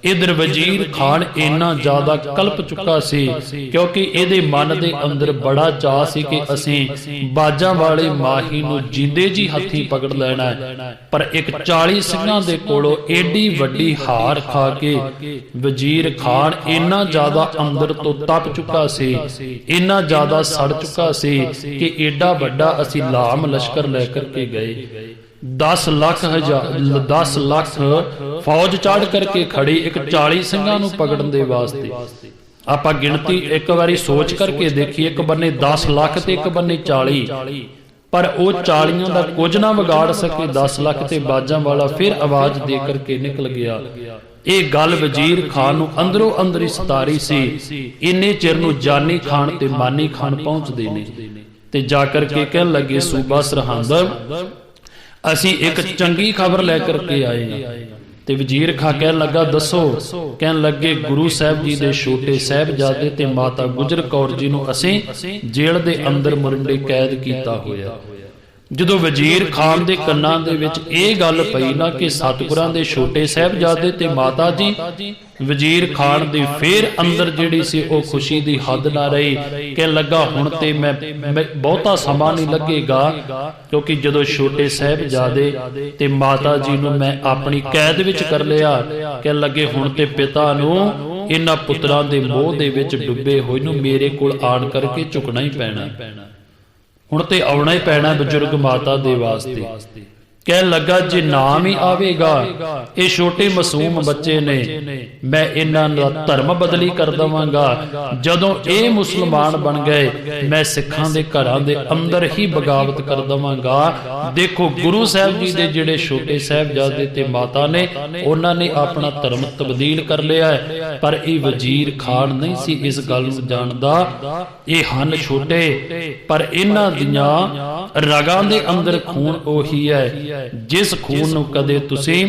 Speaker 1: ਇਧਰ ਵਜ਼ੀਰ ਖਾਨ ਇੰਨਾ ਜ਼ਿਆਦਾ ਕਲਪ ਚੁੱਕਾ ਸੀ ਕਿਉਂਕਿ ਇਹਦੇ ਮਨ ਦੇ ਅੰਦਰ ਬੜਾ ਚਾਅ ਸੀ ਕਿ ਅਸੀਂ ਬਾਜਾਂ ਵਾਲੇ ਮਾਹੀ ਨੂੰ ਜਿੰਦੇ ਜੀ ਹੱਥੀਂ ਪਕੜ ਲੈਣਾ ਹੈ। ਪਰ ਇੱਕ 40 ਸਿੰਘਾਂ ਦੇ ਕੋਲੋਂ ਏਡੀ ਵੱਡੀ ਹਾਰ ਖਾ ਕੇ ਵਜ਼ੀਰ ਖਾਨ ਇੰਨਾ ਜ਼ਿਆਦਾ ਅੰਦਰ ਤੋਂ ਤਪ ਚੁੱਕਾ ਸੀ, ਇੰਨਾ ਜ਼ਿਆਦਾ ਸੜ ਚੁੱਕਾ ਸੀ ਕਿ ਏਡਾ ਵੱਡਾ ਅਸੀਂ ਲਾਮ ਲਸ਼ਕਰ ਲੈ ਕਰਕੇ ਗਏ। 10 ਲੱਖ ਫੌਜ ਚੜ੍ਹ ਕਰਕੇ ਖੜੀ ਇੱਕ 40 ਸਿੰਘਾਂ ਨੂੰ ਪਕੜਨ ਦੇ ਵਾਸਤੇ। ਆਪਾਂ ਗਿਣਤੀ ਇੱਕ ਵਾਰੀ ਸੋਚ ਕਰਕੇ ਦੇਖੀ, ਇੱਕ ਬੰਨੇ 10 ਲੱਖ ਤੇ ਇੱਕ ਬੰਨੇ 40, ਪਰ ਉਹ 40 ਦਾ ਕੁਝ ਨਾ ਵਿਗਾੜ ਸਕੇ। 10 ਲੱਖ ਤੇ ਬਾਜਾਂ ਵਾਲਾ ਫਿਰ ਆਵਾਜ਼ ਦੇ ਕਰਕੇ ਨਿਕਲ ਗਿਆ। ਇਹ ਗੱਲ ਵਜ਼ੀਰ ਖਾਨ ਨੂੰ ਅੰਦਰੋਂ ਅੰਦਰ ਹੀ ਸਤਾਰੀ ਸੀ। ਇੰਨੇ ਚਿਰ ਨੂੰ ਜਾਨੀ ਖਾਨ ਤੇ ਮਾਨੀ ਖਾਨ ਪਹੁੰਚਦੇ ਨੇ ਤੇ ਜਾ ਕਰਕੇ ਕਹਿਣ ਲੱਗੇ, ਸੂਬਾ ਸਰਹੰਦ ਅਸੀਂ ਇੱਕ ਚੰਗੀ ਖਬਰ ਲੈ ਕਰਕੇ ਆਏ ਹਾਂ। ਤੇ ਵਜ਼ੀਰ ਖਾਂ ਕਹਿਣ ਲੱਗਾ, ਦੱਸੋ। ਕਹਿਣ ਲੱਗੇ, ਗੁਰੂ ਸਾਹਿਬ ਜੀ ਦੇ ਛੋਟੇ ਸਾਹਿਬਜ਼ਾਦੇ ਤੇ ਮਾਤਾ ਗੁਜਰ ਕੌਰ ਜੀ ਨੂੰ ਅਸੀਂ ਜੇਲ੍ਹ ਦੇ ਅੰਦਰ ਮਰਿੰਡੇ ਕੈਦ ਕੀਤਾ ਹੋਇਆ। ਜਦੋਂ ਵਜ਼ੀਰ ਖਾਨ ਦੇ ਕੰਨਾਂ ਦੇ ਵਿੱਚ ਇਹ ਗੱਲ ਪਈ ਨਾ ਕਿ ਸਤਿਗੁਰਾਂ ਦੇ ਛੋਟੇ ਸਾਹਿਬਜ਼ਾਦੇ ਤੇ ਮਾਤਾ ਜੀ, ਵਜ਼ੀਰ ਖਾਨ ਦੀ ਫੇਰ ਅੰਦਰ ਜਿਹੜੀ ਸੀ ਉਹ ਖੁਸ਼ੀ ਦੀ ਹੱਦ ਨਾ ਰਹੀ। ਕਹਿਣ ਲੱਗਾ, ਹੁਣ ਤੇ ਮੈਂ ਬਹੁਤਾ ਸਮਾਂ ਨਹੀਂ ਲੱਗੇਗਾ, ਕਿਉਂਕਿ ਜਦੋਂ ਛੋਟੇ ਸਾਹਿਬਜ਼ਾਦੇ ਤੇ ਮਾਤਾ ਜੀ ਨੂੰ ਮੈਂ ਆਪਣੀ ਕੈਦ ਵਿੱਚ ਕਰ ਲਿਆ, ਕਹਿਣ ਲੱਗੇ ਹੁਣ ਤੇ ਪਿਤਾ ਨੂੰ ਇਹਨਾਂ ਪੁੱਤਰਾਂ ਦੇ ਮੋਹ ਦੇ ਵਿੱਚ ਡੁੱਬੇ ਹੋਏ ਨੂੰ ਮੇਰੇ ਕੋਲ ਆਣ ਕਰਕੇ ਝੁਕਣਾ ਹੀ ਪੈਣਾ, ਹੁਣ ਤੇ ਆਉਣਾ ਹੀ ਪੈਣਾ ਬਜ਼ੁਰਗ ਮਾਤਾ ਦੇ ਵਾਸਤੇ। ਕਹਿਣ ਲੱਗਾ, ਜੇ ਨਾਮ ਹੀ ਆਵੇਗਾ, ਇਹ ਛੋਟੇ ਮਾਸੂਮ ਬੱਚੇ ਨੇ, ਮੈਂ ਇਹਨਾਂ ਦਾ ਧਰਮ ਬਦਲੀ ਕਰ ਦਵਾਂਗਾ। ਜਦੋਂ ਇਹ ਮੁਸਲਮਾਨ ਬਣ ਗਏ, ਮੈਂ ਸਿੱਖਾਂ ਦੇ ਘਰਾਂ ਦੇ ਅੰਦਰ ਹੀ ਬਗਾਵਤ ਕਰ ਦਵਾਂਗਾ। ਦੇਖੋ, ਗੁਰੂ ਸਾਹਿਬ ਜੀ ਦੇ ਜਿਹੜੇ ਛੋਟੇ ਸਾਹਿਬਜ਼ਾਦੇ ਤੇ ਮਾਤਾ ਨੇ, ਉਹਨਾਂ ਨੇ ਆਪਣਾ ਧਰਮ ਤਬਦੀਲ ਕਰ ਲਿਆ ਹੈ। ਪਰ ਇਹ ਵਜ਼ੀਰ ਖਾਨ ਨਹੀਂ ਸੀ ਇਸ ਗੱਲ ਨੂੰ ਜਾਣਦਾ। ਇਹ ਹਨ ਛੋਟੇ, ਪਰ ਇਹਨਾਂ ਦੀਆਂ ਰਗਾਂ ਦੇ ਅੰਦਰ ਖੂਨ ਉਹੀ ਹੈ ਜਿਸ ਖੂਨ ਨੂੰ ਕਦੇ ਤੁਸੀਂ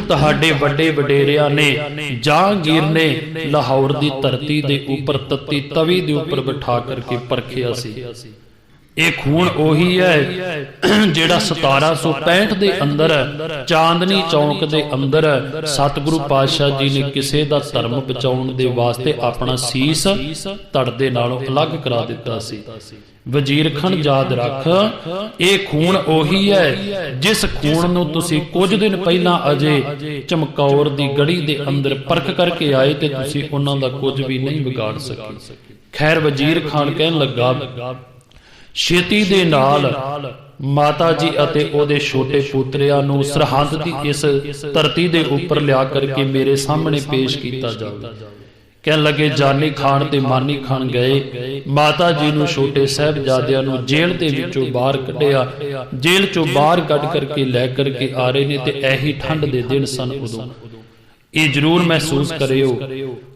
Speaker 1: ਤੁਹਾਡੇ ਵੱਡੇ ਵਡੇਰਿਆਂ ਨੇ, ਜਹਾਂਗੀਰ ਨੇ ਲਾਹੌਰ ਦੀ ਧਰਤੀ ਦੇ ਉੱਪਰ ਤੱਤੀ ਤਵੀ ਦੇ ਉੱਪਰ ਬਿਠਾ ਕਰਕੇ ਪਰਖਿਆ ਸੀ। ਇਹ ਖੂਨ ਉਹੀ ਹੈ ਜਿਹੜਾ 1765 ਦੇ ਅੰਦਰ ਚਾਂਦਨੀ ਚੌਂਕ ਦੇ ਅੰਦਰ ਸਤਿਗੁਰੂ ਪਾਤਸ਼ਾਹ ਜੀ ਨੇ ਕਿਸੇ ਦਾ ਧਰਮ ਬਚਾਉਣ ਦੇ ਵਾਸਤੇ ਆਪਣਾ ਸੀਸ ਧੜ ਦੇ ਨਾਲੋਂ ਅਲੱਗ ਕਰਾ ਦਿੱਤਾ ਸੀ। ਵਜ਼ੀਰ ਖਾਨ ਯਾਦ ਰੱਖ, ਇਹ ਖੂਨ ਉਹੀ ਹੈ ਜਿਸ ਖੂਨ ਨੂੰ ਤੁਸੀਂ ਕੁਝ ਦਿਨ ਪਹਿਲਾਂ ਅਜੇ ਚਮਕੌਰ ਦੀ ਗੜੀ ਦੇ ਅੰਦਰ ਪਰਖ ਕਰਕੇ ਆਏ ਤੇ ਤੁਸੀਂ ਉਹਨਾਂ ਦਾ ਕੁਝ ਵੀ ਨਹੀਂ ਵਿਗਾੜ ਸਕੇ। ਖੈਰ, ਵਜ਼ੀਰ ਖਾਨ ਕਹਿਣ ਲੱਗਾ, ਛੇਤੀ ਦੇ ਨਾਲ ਮਾਤਾ ਜੀ ਅਤੇ ਉਹਦੇ ਛੋਟੇ ਪੁੱਤਰਿਆਂ ਨੂੰ ਸਰਹੰਦ ਦੀ ਇਸ ਧਰਤੀ ਦੇ ਉੱਪਰ ਲਿਆ ਕਰਕੇ ਮੇਰੇ ਸਾਹਮਣੇ ਪੇਸ਼ ਕੀਤਾ ਜਾਵੇ। ਕਹਿਣ ਲੱਗੇ ਜਾਨੀ ਖਾਨ ਤੇ ਮਾਨੀ ਖਾਨ ਗਏ, ਮਾਤਾ ਜੀ ਨੂੰ ਛੋਟੇ ਸਾਹਿਬਜ਼ਾਦਿਆਂ ਨੂੰ ਜੇਲ੍ਹ ਦੇ ਵਿੱਚੋਂ ਬਾਹਰ ਕੱਢਿਆ। ਜੇਲ੍ਹ ਚੋਂ ਬਾਹਰ ਕੱਢ ਕਰਕੇ ਲੈ ਕਰਕੇ ਆ ਰਹੇ ਨੇ ਤੇ ਇਹੀ ਠੰਡ ਦੇ ਦਿਨ ਸਨ ਉਦੋਂ। ਇਹ ਜ਼ਰੂਰ ਮਹਿਸੂਸ ਕਰਿਓ,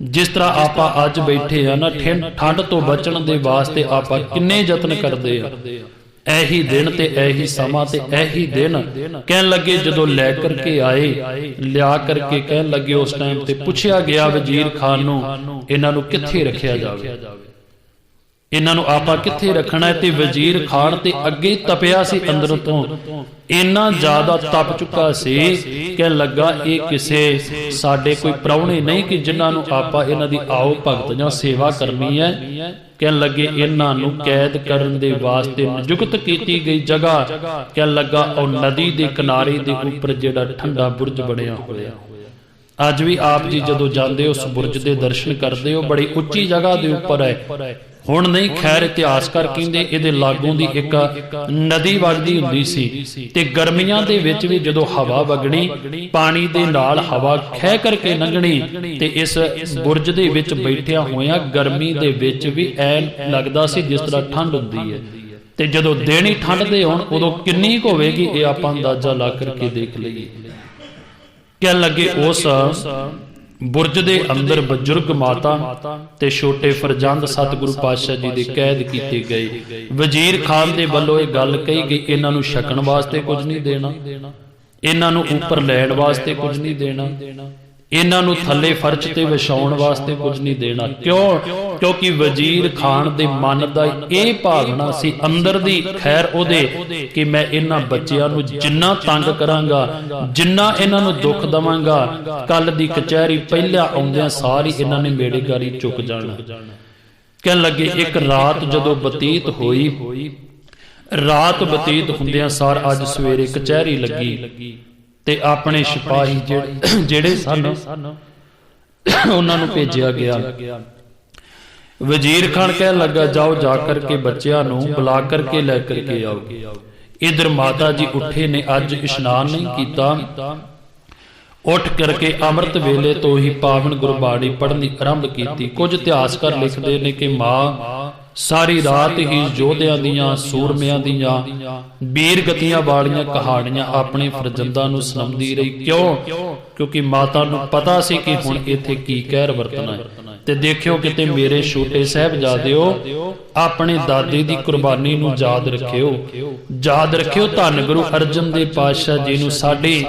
Speaker 1: ਜਿਸ ਤਰ੍ਹਾਂ ਆਪਾਂ ਅੱਜ ਬੈਠੇ ਆ ਨਾ, ਠੰਡ ਤੋਂ ਬਚਣ ਦੇ ਵਾਸਤੇ ਆਪਾਂ ਕਿੰਨੇ ਯਤਨ ਕਰਦੇ ਆ। ਇਹੀ ਦਿਨ ਤੇ ਇਹੀ ਸਮਾਂ ਤੇ ਇਹੀ ਦਿਨ ਕਹਿਣ ਲੱਗੇ ਜਦੋਂ ਲੈ ਕਰਕੇ ਆਏ, ਲਿਆ ਕਰਕੇ ਕਹਿਣ ਲੱਗੇ ਉਸ ਟਾਈਮ ਤੇ ਪੁੱਛਿਆ ਗਿਆ ਵਜ਼ੀਰ ਖਾਨ ਨੂੰ, ਇਹਨਾਂ ਨੂੰ ਕਿੱਥੇ ਰੱਖਿਆ ਜਾਵੇ, ਇਹਨਾਂ ਨੂੰ ਆਪਾਂ ਕਿੱਥੇ ਰੱਖਣਾ ਹੈ। ਤੇ ਵਜ਼ੀਰ ਖਾਨ ਤੇ ਅੱਗੇ ਤਪਿਆ ਸੀ ਅੰਦਰ ਤੋਂ, ਇੰਨਾ ਜ਼ਿਆਦਾ ਤਪ ਚੁੱਕਾ ਸੀ। ਕਹਿਣ ਲੱਗਾ ਇਹ ਕਿਸੇ ਸਾਡੇ ਕੋਈ ਪ੍ਰਾਹੁਣੇ ਨਹੀਂ ਕਿ ਜਿਨ੍ਹਾਂ ਨੂੰ ਆਪਾਂ ਇਹਨਾਂ ਦੀ ਆਓ ਭਗਤ ਜਾਂ ਸੇਵਾ ਕਰਨੀ ਹੈ। ਕਹਿਣ ਲੱਗੇ ਇਹਨਾਂ ਨੂੰ ਕੈਦ ਕਰਨ ਦੇ ਵਾਸਤੇ ਨਿਯੁਕਤ ਕੀਤੀ ਗਈ ਜਗ੍ਹਾ, ਕਹਿਣ ਲੱਗਾ ਉਹ ਨਦੀ ਦੇ ਕਿਨਾਰੇ ਦੇ ਉੱਪਰ ਜਿਹੜਾ ਠੰਡਾ ਬੁਰਜ ਬਣਿਆ ਹੋਇਆ। ਅੱਜ ਵੀ ਆਪ ਜੀ ਜਦੋਂ ਜਾਂਦੇ ਉਸ ਬੁਰਜ ਦੇ ਦਰਸ਼ਨ ਕਰਦੇ ਹੋ, ਬੜੀ ਉੱਚੀ ਜਗ੍ਹਾ ਦੇ ਉੱਪਰ ਹੈ। ਹੁਣ ਨਹੀਂ, ਖੈਰ ਇਤਿਹਾਸਕਾਰ ਕਹਿੰਦੇ ਇਹਦੇ ਲਾਗੋਂ ਦੀ ਇੱਕ ਨਦੀ ਵਗਦੀ ਹੁੰਦੀ ਸੀ ਤੇ ਗਰਮੀਆਂ ਦੇ ਵਿੱਚ ਵੀ ਜਦੋਂ ਹਵਾ ਵਗਣੀ, ਪਾਣੀ ਦੇ ਨਾਲ ਹਵਾ ਖਹਿ ਕਰਕੇ ਲੰਘਣੀ ਤੇ ਇਸ ਬੁਰਜ ਦੇ ਵਿੱਚ ਬੈਠਿਆ ਹੋਇਆ ਗਰਮੀ ਦੇ ਵਿੱਚ ਵੀ ਐਨ ਲੱਗਦਾ ਸੀ ਜਿਸ ਤਰ੍ਹਾਂ ਠੰਡ ਹੁੰਦੀ ਹੈ। ਤੇ ਜਦੋਂ ਦਿਨ ਹੀ ਠੰਡ ਦੇ ਹੋਣ ਉਦੋਂ ਕਿੰਨੀ ਕੁ ਹੋਵੇਗੀ ਇਹ ਆਪਾਂ ਅੰਦਾਜ਼ਾ ਲਾ ਕਰਕੇ ਦੇਖ ਲਈਏ। ਕਹਿਣ ਲੱਗੇ ਉਸ ਬੁਰਜ ਦੇ ਅੰਦਰ ਬਜ਼ੁਰਗ ਮਾਤਾ ਤੇ ਛੋਟੇ ਫਰਜ਼ੰਦ ਸਤਿਗੁਰੂ ਪਾਤਸ਼ਾਹ ਜੀ ਦੇ ਕੈਦ ਕੀਤੇ ਗਏ। ਵਜ਼ੀਰ ਖਾਨ ਦੇ ਵੱਲੋਂ ਇਹ ਗੱਲ ਕਹੀ ਗਈ, ਇਹਨਾਂ ਨੂੰ ਛਕਣ ਵਾਸਤੇ ਕੁਝ ਨਹੀਂ ਦੇਣਾ, ਇਹਨਾਂ ਨੂੰ ਉੱਪਰ ਲੈਣ ਵਾਸਤੇ ਕੁਝ ਨਹੀਂ ਦੇਣਾ, ਇਹਨਾਂ ਨੂੰ ਥੱਲੇ ਫਰਸ਼ ਤੇ ਵਿਛਾਉਣ ਵਾਸਤੇ ਕੁਝ ਨਹੀਂ ਦੇਣਾ। ਕਿਉਂ? ਕਿਉਂਕਿ ਵਜ਼ੀਰ ਖਾਨ ਦੇ ਮਨ ਦਾ ਇਹ ਭਾਵਨਾ ਸੀ ਅੰਦਰ ਦੀ, ਖੈਰ ਉਹਦੇ, ਕਿ ਮੈਂ ਇਹਨਾਂ ਬੱਚਿਆਂ ਨੂੰ ਜਿੰਨਾ ਤੰਗ ਕਰਾਂਗਾ, ਜਿੰਨਾ ਇਹਨਾਂ ਨੂੰ ਦੁੱਖ ਦਵਾਂਗਾ, ਕੱਲ ਦੀ ਕਚਹਿਰੀ ਪਹਿਲਾਂ ਆਉਂਦਿਆਂ ਸਾਰੀ ਇਹਨਾਂ ਨੇ ਮੇੜੇਗਾਰੀ ਚੁੱਕ ਜਾਣਾ। ਕਹਿਣ ਲੱਗੇ ਇੱਕ ਰਾਤ ਜਦੋਂ ਬਤੀਤ ਹੋਈ, ਰਾਤ ਬਤੀਤ ਹੁੰਦਿਆਂ ਸਾਰ ਅੱਜ ਸਵੇਰੇ ਕਚਹਿਰੀ ਲੱਗੀ ਤੇ ਆਪਣੇ ਸਿਪਾਹੀ ਜਿਹੜੇ ਸਨ ਉਹਨਾਂ ਨੂੰ ਭੇਜਿਆ ਗਿਆ। ਵਜ਼ੀਰ ਖਾਨ ਕਹਿਣ ਲੱਗਾ ਜਾਓ ਜਾ ਕਰਕੇ ਬੱਚਿਆਂ ਨੂੰ ਬੁਲਾ ਕਰਕੇ ਲੈ ਕਰਕੇ ਆਓ। ਇਧਰ ਮਾਤਾ ਜੀ ਉੱਠੇ ਨੇ, ਅੱਜ ਇਸ਼ਨਾਨ ਨਹੀਂ ਕੀਤਾ, ਉੱਠ ਕਰਕੇ ਅੰਮ੍ਰਿਤ ਵੇਲੇ ਤੋਂ ਹੀ ਪਾਵਨ ਗੁਰਬਾਣੀ ਪੜ੍ਹਨੀ ਆਰੰਭ ਕੀਤੀ। ਕੁਝ ਇਤਿਹਾਸਕਾਰ ਲਿਖਦੇ ਨੇ ਕਿ ਮਾਂ ਸਾਰੀ ਰਾਤ ਹੀ ਯੋਧਿਆਂ ਦੀਆਂ, ਸੂਰਮਿਆਂ ਦੀਆਂ, ਵੀਰ ਗਤੀਆਂ ਵਾਲੀਆਂ ਕਹਾਣੀਆਂ ਆਪਣੇ ਫਰਜ਼ੰਦਾਂ ਨੂੰ ਸੁਣਾਉਂਦੀ ਰਹੀ। ਕਿਉਂ? ਕਿਉਂਕਿ ਮਾਤਾ ਨੂੰ ਪਤਾ ਸੀ ਕਿ ਹੁਣ ਇੱਥੇ ਕੀ ਕਹਿਰ ਵਰਤਣਾ ਹੈ। ਤੇ ਦੇਖਿਓ ਕਿਤੇ ਮੇਰੇ ਛੋਟੇ ਸਾਹਿਬਜ਼ਾਦਿਓ, ਆਪਣੇ ਦਾਦੇ ਦੀ ਕੁਰਬਾਨੀ ਨੂੰ ਯਾਦ ਰੱਖਿਓ, ਯਾਦ ਰੱਖਿਓ। ਧੰਨ ਗੁਰੂ ਅਰਜਨ ਦੇਵ ਪਾਤਸ਼ਾਹ ਜੀ ਨੂੰ ਸਾਡੇ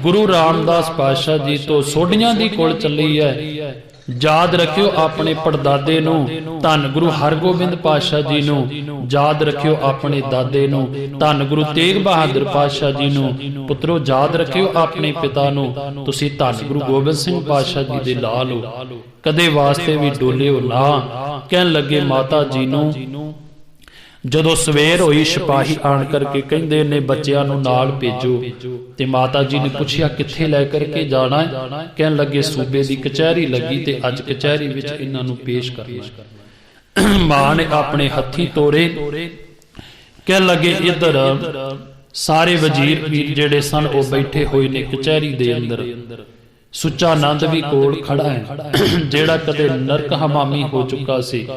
Speaker 1: ਗੁਰੂ ਰਾਮਦਾਸ ਪਾਤਸ਼ਾਹ ਜੀ ਤੋਂ ਸੋਢੀਆਂ ਦੀ ਕੁਲ ਚੱਲੀ ਹੈ। ਯਾਦ ਰੱਖਿਓ ਆਪਣੇ ਪੜਦਾਦੇ ਨੂੰ, ਧੰਨ ਗੁਰੂ ਹਰਗੋਬਿੰਦ ਪਾਤਸ਼ਾਹ ਜੀ ਨੂੰ, ਯਾਦ ਰੱਖਿਓ ਆਪਣੇ ਦਾਦੇ ਨੂੰ, ਧੰਨ ਗੁਰੂ ਤੇਗ ਬਹਾਦਰ ਪਾਤਸ਼ਾਹ ਜੀ ਨੂੰ। ਪੁੱਤਰੋ ਯਾਦ ਰੱਖਿਓ ਆਪਣੇ ਪਿਤਾ ਨੂੰ, ਤੁਸੀਂ ਧੰਨ ਗੁਰੂ ਗੋਬਿੰਦ ਸਿੰਘ ਪਾਤਸ਼ਾਹ ਜੀ ਦੇ ਲਾ ਲਓ, ਕਦੇ ਵਾਸਤੇ ਵੀ ਡੋਲਿਓ ਨਾ। ਕਹਿਣ ਲੱਗੇ ਮਾਤਾ ਜੀ ਨੂੰ ਜਦੋਂ ਸਵੇਰ ਹੋਈ, ਸਿਪਾਹੀ ਆਣ ਕਰਕੇ ਕਹਿੰਦੇ ਨੇ ਬੱਚਿਆਂ ਨੂੰ ਨਾਲ ਭੇਜੋ। ਤੇ ਮਾਤਾ ਜੀ ਨੇ ਪੁੱਛਿਆ ਕਿੱਥੇ ਲੈ ਕਰਕੇ ਜਾਣਾ ਹੈ? ਕਹਿਣ ਲੱਗੇ ਸੂਬੇ ਦੀ ਕਚਹਿਰੀ ਲੱਗੀ ਤੇ ਅੱਜ ਕਚਹਿਰੀ ਵਿੱਚ ਇਹਨਾਂ ਨੂੰ ਪੇਸ਼ ਕਰਨਾ। ਮਾਂ ਨੇ ਆਪਣੇ ਹੱਥੀਂ ਤੋਰੇ। ਕਹਿਣ ਲੱਗੇ ਇੱਧਰ ਸਾਰੇ ਵਜ਼ੀਰ ਪੀਰ ਜਿਹੜੇ ਸਨ ਉਹ ਬੈਠੇ ਹੋਏ ਨੇ ਕਚਹਿਰੀ ਦੇ ਅੰਦਰ। ਸੁੱਚਾ ਨੰਦ ਵੀ ਕੋਲ ਖੜਾ ਹੈ, ਜਿਹੜਾ ਕਦੇ ਨਰਕ ਹਮਾਮੀ ਹੋ ਚੁੱਕਾ ਸੀ,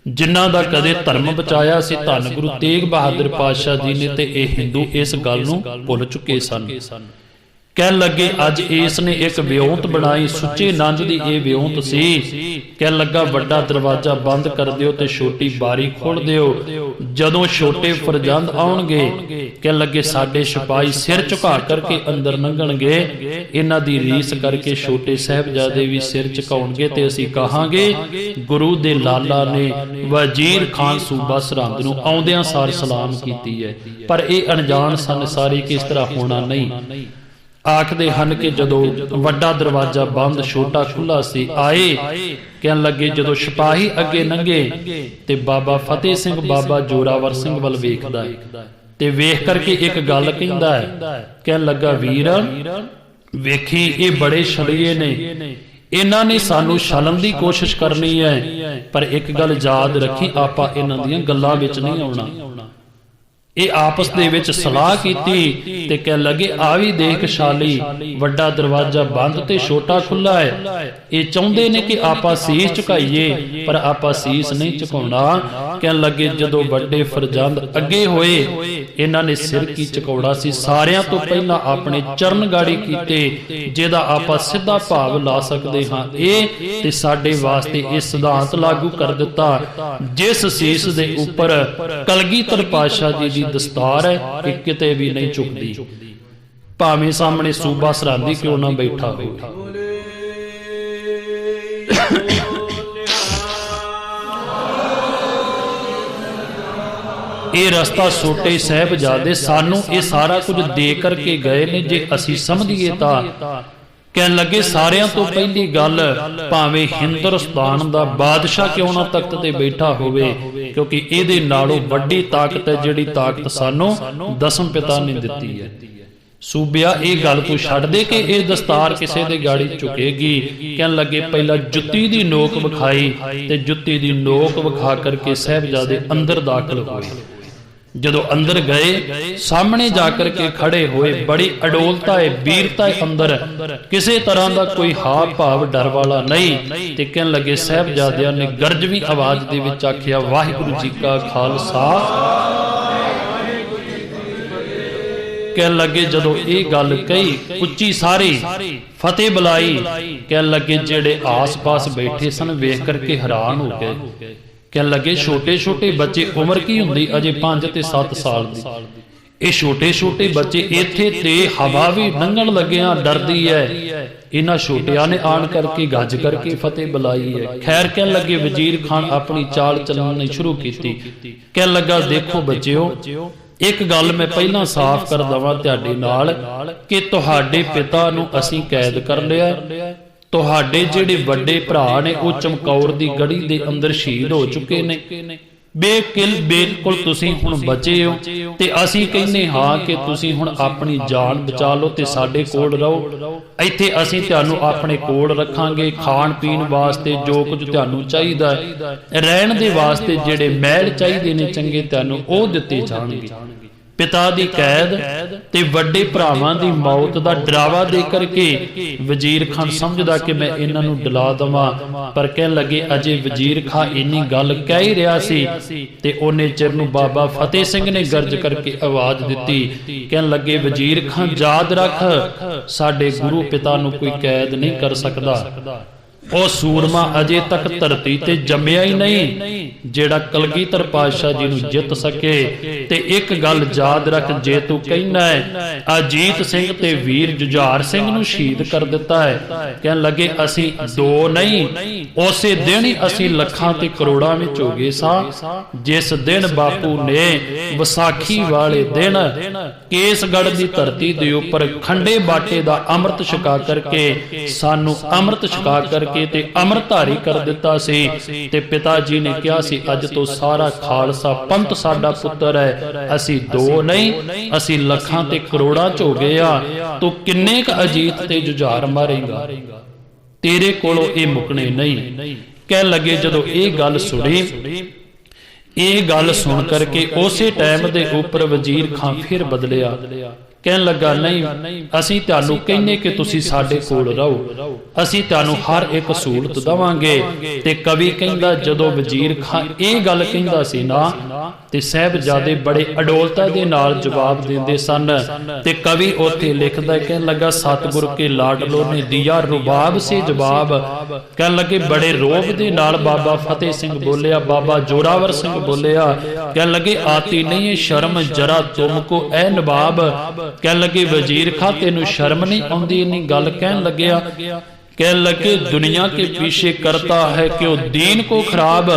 Speaker 1: ਜਿਨ੍ਹਾਂ ਦਾ ਕਦੇ ਧਰਮ ਬਚਾਇਆ ਸੀ ਧੰਨ ਗੁਰੂ ਤੇਗ ਬਹਾਦਰ ਪਾਤਸ਼ਾਹ ਜੀ ਨੇ। ਤੇ ਇਹ ਹਿੰਦੂ ਇਸ ਗੱਲ ਨੂੰ ਭੁੱਲ ਚੁੱਕੇ ਸਨ। ਕਹਿਣ ਲੱਗੇ ਅੱਜ ਇਸ ਨੇ ਇੱਕ ਵਿਉਂਤ ਬਣਾਈ, ਸੁੱਚੇ ਨੰਦ ਦੀ ਇਹ ਵਿਉਂਤ ਸੀ। ਕਹਿਣ ਲੱਗਾ ਵੱਡਾ ਦਰਵਾਜ਼ਾ ਬੰਦ ਕਰ ਦਿਓ ਤੇ ਛੋਟੀ ਬਾਰੀ ਖੋਲ ਦਿਓ, ਜਦੋਂ ਛੋਟੇ ਫਰਜ਼ੰਦ ਆਉਣਗੇ ਕਹਿਣ ਲੱਗੇ ਸਾਡੇ ਸਿਪਾਹੀ ਸਿਰ ਝੁਕਾ ਕਰਕੇ ਅੰਦਰ ਲੰਘਣਗੇ, ਇਹਨਾਂ ਦੀ ਰੀਸ ਕਰਕੇ ਛੋਟੇ ਸਾਹਿਬਜ਼ਾਦੇ ਵੀ ਸਿਰ ਝੁਕਾਉਣਗੇ ਤੇ ਅਸੀਂ ਕਹਾਂਗੇ ਗੁਰੂ ਦੇ ਲਾਲਾ ਨੇ ਵਜ਼ੀਰ ਖਾਨ ਸੂਬਾ ਸਰਹੰਦ ਨੂੰ ਆਉਂਦਿਆਂ ਸਾਰ ਸਲਾਮ ਕੀਤੀ ਹੈ। ਪਰ ਇਹ ਅਣਜਾਣ ਸਨ ਸਾਰੇ ਕਿ ਇਸ ਤਰ੍ਹਾਂ ਹੋਣਾ ਨਹੀਂ। ਆਖਦੇ ਹਨ ਕਿ ਜਦੋਂ ਵੱਡਾ ਦਰਵਾਜ਼ਾ ਬੰਦ ਛੋਟਾ ਖੁੱਲਾ ਸੀ, ਆਏ ਕਹਿਣ ਲੱਗੇ ਜਦੋਂ ਸਿਪਾਹੀ ਅੱਗੇ ਲੰਘੇ ਤੇ ਬਾਬਾ ਫਤਿਹ ਸਿੰਘ ਬਾਬਾ ਜੋਰਾਵਰ ਸਿੰਘ ਵੱਲ ਵੇਖਦਾ ਤੇ ਵੇਖ ਕਰਕੇ ਇੱਕ ਗੱਲ ਕਹਿੰਦਾ ਹੈ। ਕਹਿਣ ਲੱਗਾ ਵੀਰ ਵੇਖੀ ਇਹ ਬੜੇ ਛਲੀਏ ਨੇ, ਇਹਨਾਂ ਨੇ ਸਾਨੂੰ ਛਲਣ ਦੀ ਕੋਸ਼ਿਸ਼ ਕਰਨੀ ਹੈ, ਪਰ ਇੱਕ ਗੱਲ ਯਾਦ ਰੱਖੀ ਆਪਾਂ ਇਹਨਾਂ ਦੀਆਂ ਗੱਲਾਂ ਵਿੱਚ ਨਹੀਂ ਆਉਣਾ। ਇਹ ਆਪਸ ਦੇ ਵਿੱਚ ਸਲਾਹ ਕੀਤੀ ਤੇ ਕਹਿ ਲਗੇ ਆ ਵੀ ਦੇਖ ਸ਼ਾਲੀ, ਵੱਡਾ ਦਰਵਾਜ਼ਾ ਬੰਦ ਤੇ ਛੋਟਾ ਖੁੱਲਾ ਹੈ। ਇਹ ਚਾਹੁੰਦੇ ਨੇ ਕਿ ਆਪਾਂ ਸੀਸ ਝੁਕਾਈਏ, ਪਰ ਆਪਾਂ ਸੀਸ ਨਹੀਂ ਝੁਕਾਉਣਾ। ਕਹਿਣ ਲੱਗੇ ਜਦੋਂ ਵੱਡੇ ਫਰਜ਼ੰਦ ਅੱਗੇ ਹੋਏ, ਇਹਨਾਂ ਨੇ ਸਿਰ ਕੀ ਝੁਕਾਉਣਾ ਸੀ, ਸਾਰਿਆਂ ਤੋਂ ਪਹਿਲਾਂ ਆਪਣੇ ਚਰਨ ਗਾੜੀ ਕੀਤੇ, ਜਿਹਦਾ ਆਪਾਂ ਸਿੱਧਾ ਭਾਵ ਲਾ ਸਕਦੇ ਹਾਂ ਇਹ, ਤੇ ਸਾਡੇ ਵਾਸਤੇ ਇਹ ਸਿਧਾਂਤ ਲਾਗੂ ਕਰ ਦਿੱਤਾ, ਜਿਸ ਸੀਸ ਦੇ ਉੱਪਰ ਕਲਗੀਧਰ ਪਾਤਸ਼ਾਹ ਜੀ ਦੀ ਦਸਤਾਰ ਹੈ ਇਹ ਕਿਤੇ ਵੀ ਨਹੀਂ ਝੁਕਦੀ, ਭਾਵੇਂ ਸਾਹਮਣੇ ਸੂਬਾ ਸਰਹੰਦੀ ਕਿਉਂ ਨਾ ਬੈਠਾ ਹੋਵੇ। ਇਹ ਰਸਤਾ ਛੋਟੇ ਸਾਹਿਬਜ਼ਾਦੇ ਸਾਨੂੰ ਇਹ ਸਾਰਾ ਕੁਝ ਦੇ ਕਰਕੇ ਗਏ ਨੇ, ਜੇ ਅਸੀਂ ਸਮਝੀਏ ਤਾਂ। ਕਹਿਣ ਲੱਗੇ ਸਾਰਿਆਂ ਤੋਂ ਪਹਿਲੀ ਗੱਲ, ਭਾਵੇਂ ਹਿੰਦੁਸਤਾਨ ਦਾ ਬਾਦਸ਼ਾਹ ਕਿਉਂ ਨਾ ਤਖਤ ਤੇ ਬੈਠਾ ਹੋਵੇ, ਕਿਉਂਕਿ ਇਹਦੇ ਨਾਲੋਂ ਵੱਡੀ ਤਾਕਤ ਹੈ ਜਿਹੜੀ ਤਾਕਤ ਸਾਨੂੰ ਦਸਮ ਪਿਤਾ ਨੇ ਦਿੱਤੀ ਹੈ। ਸੂਬਿਆ ਇਹ ਗੱਲ ਤੂੰ ਛੱਡ ਦੇ ਕਿ ਇਹ ਦਸਤਾਰ ਕਿਸੇ ਦੇ ਗਾੜੀ ਝੁਕੇਗੀ। ਕਹਿਣ ਲੱਗੇ ਪਹਿਲਾਂ ਜੁੱਤੀ ਦੀ ਨੋਕ ਵਿਖਾਈ, ਤੇ ਜੁੱਤੀ ਦੀ ਨੋਕ ਵਿਖਾ ਕਰਕੇ ਸਾਹਿਬਜ਼ਾਦੇ ਅੰਦਰ ਦਾਖਲ ਹੋਏ। ਜਦੋਂ ਅੰਦਰ ਗਏ, ਸਾਹਮਣੇ ਜਾ ਕਰਕੇ ਖੜੇ ਹੋਏ, ਬੜੀ ਅਡੋਲਤਾ ਹੈ, ਵੀਰਤਾ ਹੈ ਅੰਦਰ, ਕਿਸੇ ਤਰ੍ਹਾਂ ਦਾ ਕੋਈ ਹਾਵ ਭਾਵ ਡਰ ਵਾਲਾ ਨਹੀਂ। ਤੇ ਕਹਿਣ ਲੱਗੇ ਸਾਹਿਬਜ਼ਾਦਿਆਂ ਨੇ ਗਰਜਵੀਂ ਆਵਾਜ਼ ਦੇ ਵਿੱਚ ਆਖਿਆ, ਵਾਹਿਗੁਰੂ ਜੀ ਕਾ ਖਾਲਸਾ। ਕਹਿਣ ਲੱਗੇ ਜਦੋਂ ਇਹ ਗੱਲ ਕਹੀ, ਉੱਚੀ ਸਾਰੀ ਫਤਿਹ ਬੁਲਾਈ। ਕਹਿਣ ਲੱਗੇ ਜਿਹੜੇ ਆਸ-ਪਾਸ ਬੈਠੇ ਸਨ ਵੇਖ ਕਰਕੇ ਹੈਰਾਨ ਹੋ ਗਏ। ਕਹਿਣ ਲੱਗੇ ਛੋਟੇ ਛੋਟੇ ਬੱਚੇ, ਉਮਰ ਕੀ ਹੁੰਦੀ ਅਜੇ 5 ਤੇ 7 ਸਾਲ ਦੀ, ਇਹ ਛੋਟੇ ਛੋਟੇ ਬੱਚੇ ਇੱਥੇ ਤੇ ਹਵਾ ਵੀ ਲੰਘਣ ਲੱਗਿਆ ਡਰਦੀ ਹੈ, ਇਹਨਾਂ ਛੋਟਿਆਂ ਨੇ ਆਣ ਕਰਕੇ ਗੱਜ ਕਰਕੇ ਫਤਿਹ ਬੁਲਾਈ ਹੈ। ਖੈਰ ਕਹਿਣ ਲੱਗੇ ਵਜ਼ੀਰ ਖਾਨ ਆਪਣੀ ਚਾਲ ਚੱਲਣੀ ਸ਼ੁਰੂ ਕੀਤੀ। ਕਹਿਣ ਲੱਗਾ ਦੇਖੋ ਬੱਚਿਓ, ਇੱਕ ਗੱਲ ਮੈਂ ਪਹਿਲਾਂ ਸਾਫ਼ ਕਰ ਦਵਾਂ ਤੁਹਾਡੇ ਨਾਲ ਕਿ ਤੁਹਾਡੇ ਪਿਤਾ ਨੂੰ ਅਸੀਂ ਕੈਦ ਕਰ ਲਿਆ, ਤੁਹਾਡੇ ਜਿਹੜੇ ਵੱਡੇ ਭਰਾ ਨੇ ਉਹ ਚਮਕੌਰ ਦੀ ਗੜੀ ਦੇ ਅੰਦਰ ਸ਼ਹੀਦ ਹੋ ਚੁੱਕੇ ਨੇ, ਬਿਲਕੁਲ ਤੁਸੀਂ ਹੁਣ ਬਚੇ ਹੋ, ਤੇ ਅਸੀਂ ਕਹਿੰਦੇ ਹਾਂ ਕਿ ਤੁਸੀਂ ਹੁਣ ਆਪਣੀ ਜਾਨ ਬਚਾ ਲਓ ਤੇ ਸਾਡੇ ਕੋਲ ਰਹੋ। ਇੱਥੇ ਅਸੀਂ ਤੁਹਾਨੂੰ ਆਪਣੇ ਕੋਲ ਰੱਖਾਂਗੇ, ਖਾਣ ਪੀਣ ਵਾਸਤੇ ਜੋ ਕੁਝ ਤੁਹਾਨੂੰ ਚਾਹੀਦਾ, ਰਹਿਣ ਦੇ ਵਾਸਤੇ ਜਿਹੜੇ ਮਹਿਲ ਚਾਹੀਦੇ ਨੇ ਚੰਗੇ ਤੁਹਾਨੂੰ ਉਹ ਦਿੱਤੇ ਜਾਣਗੇ। ਪਿਤਾ ਦੀ ਕੈਦ ਤੇ ਵੱਡੇ ਭਰਾਵਾਂ ਦੀ ਮੌਤ ਦਾ ਡਰਾਵਾ ਦੇ ਕਰਕੇ ਵਜ਼ੀਰ ਖਾਨ ਸਮਝਦਾ ਕਿ ਮੈਂ ਇਹਨਾਂ ਨੂੰ ਡਲਾ ਦਵਾਂ, ਪਰ ਕਹਿਣ ਲੱਗੇ ਅਜੇ ਵਜ਼ੀਰ ਖਾਨ ਇੰਨੀ ਗੱਲ ਕਹਿ ਹੀ ਰਿਹਾ ਸੀ ਤੇ ਉਹਨੇ ਚਿਰ ਨੂੰ ਬਾਬਾ ਫਤਿਹ ਸਿੰਘ ਨੇ ਗਰਜ ਕਰਕੇ ਆਵਾਜ਼ ਦਿੱਤੀ। ਕਹਿਣ ਲੱਗੇ ਵਜ਼ੀਰ ਖਾਨ ਯਾਦ ਰੱਖ, ਸਾਡੇ ਗੁਰੂ ਪਿਤਾ ਨੂੰ ਕੋਈ ਕੈਦ ਨਹੀਂ ਕਰ ਸਕਦਾ। ਉਹ ਸੂਰਮਾ ਅਜੇ ਤੱਕ ਧਰਤੀ ਤੇ ਜੰਮਿਆ ਹੀ ਨਹੀਂ ਜਿਹੜਾ ਕਲਗੀਧਰ ਪਾਤਸ਼ਾਹ ਜੀ ਨੂੰ ਜਿੱਤ ਸਕੇ। ਤੇ ਇੱਕ ਗੱਲ ਯਾਦ ਰੱਖ, ਜੇ ਤੂੰ ਕਹਿਣਾ ਹੈ ਅਜੀਤ ਸਿੰਘ ਤੇ ਵੀਰ ਜੁਝਾਰ ਸਿੰਘ ਨੂੰ ਸ਼ਹੀਦ ਕਰ ਦਿੱਤਾ ਹੈ, ਕਹਿਣ ਲੱਗੇ ਅਸੀਂ ਦੋ ਨਹੀਂ, ਉਸੇ ਦਿਨ ਹੀ ਅਸੀਂ ਲੱਖਾਂ ਤੇ ਕਰੋੜਾਂ ਵਿੱਚ ਹੋ ਗਏ ਸਾਂ, ਜਿਸ ਦਿਨ ਬਾਪੂ ਨੇ ਵਿਸਾਖੀ ਵਾਲੇ ਦਿਨ ਕੇਸਗੜ੍ਹ ਦੀ ਧਰਤੀ ਦੇ ਉੱਪਰ ਖੰਡੇ ਬਾਟੇ ਦਾ ਅੰਮ੍ਰਿਤ ਛਕਾ ਕਰਕੇ ਸਾਨੂੰ ਅੰਮ੍ਰਿਤ ਛਕਾ ਕਰਕੇ ਤੇ ਅੰਮ੍ਰਿਤਧਾਰੀ ਕਰ ਦਿੱਤਾ ਸੀ। ਤੇ ਪਿਤਾ ਜੀ ਨੇ ਕਿਹਾ ਸੀ ਅੱਜ ਤੋਂ ਸਾਰਾ ਖਾਲਸਾ ਪੰਥ ਸਾਡਾ ਪੁੱਤਰ ਹੈ, ਅਸੀਂ ਦੋ ਨਹੀਂ ਅਸੀਂ ਲੱਖਾਂ ਤੇ ਕਰੋੜਾਂ ਚ ਹੋ ਗਏ ਆ। ਤੂੰ ਕਿੰਨੇ ਕ ਅਜੀਤ ਤੇ ਜੁਝਾਰ ਮਾਰੇਗਾ, ਤੇਰੇ ਕੋਲੋਂ ਇਹ ਮੁਕਣੇ ਨਹੀਂ। ਕਹਿਣ ਲੱਗੇ ਜਦੋਂ ਇਹ ਗੱਲ ਸੁਣੀ, ਇਹ ਗੱਲ ਸੁਣ ਕਰਕੇ ਉਸੇ ਟਾਈਮ ਦੇ ਉੱਪਰ ਵਜ਼ੀਰ ਖਾਨ ਫਿਰ ਬਦਲਿਆ। ਕਹਿਣ ਲੱਗਾ ਨਹੀਂ, ਅਸੀਂ ਤੁਹਾਨੂੰ ਕਹਿੰਨੇ ਕਿ ਤੁਸੀਂ ਸਾਡੇ ਕੋਲ ਰਹੋ, ਅਸੀਂ ਤੁਹਾਨੂੰ ਹਰ ਇੱਕ ਸਹੂਲਤ ਦੇਵਾਂਗੇ। ਤੇ ਕਵੀ ਕਹਿੰਦਾ ਜਦੋਂ ਵਜ਼ੀਰ ਖਾਨ ਇਹ ਗੱਲ ਕਹਿੰਦਾ ਸੀ ਨਾ, ਤੇ ਸਾਹਿਬਜ਼ਾਦੇ ਬੜੇ ਅਡੋਲਤਾ ਦੇ ਨਾਲ ਜਵਾਬ ਦਿੰਦੇ ਸਨ। ਤੇ ਕਵੀ ਉੱਥੇ ਲਿਖਦਾ, ਕਹਿਣ ਲੱਗਾ ਸਤਿਗੁਰ ਕੇ ਲਾਡਲੋ ਨੇ ਦਿਆ ਰੁਬਾਬ ਸੇ ਜਵਾਬ। ਕਹਿਣ ਲੱਗੇ ਬੜੇ ਰੋਬ ਦੇ ਨਾਲ ਬਾਬਾ ਫਤਿਹ ਸਿੰਘ ਬੋਲਿਆ, ਬਾਬਾ ਜੋਰਾਵਰ ਸਿੰਘ ਬੋਲਿਆ। ਕਹਿਣ ਲੱਗੇ ਆਤੀ ਨਹੀਂ ਸ਼ਰਮ ਜਰਾ ਤੁਮਕੋ ਐ ਨਵਾਬ। ਕਹਿਣ ਲੱਗੇ ਵਜ਼ੀਰ ਖਾਨ ਤੈਨੂੰ ਸ਼ਰਮ ਨਹੀਂ ਆਉਂਦੀ ਇੰਨੀ ਗੱਲ ਕਹਿਣ ਲੱਗਿਆ। ਕਹਿਣ ਲੱਗੇ ਦੁਨੀਆ के पीछे करता है क्यों दीन को खराब।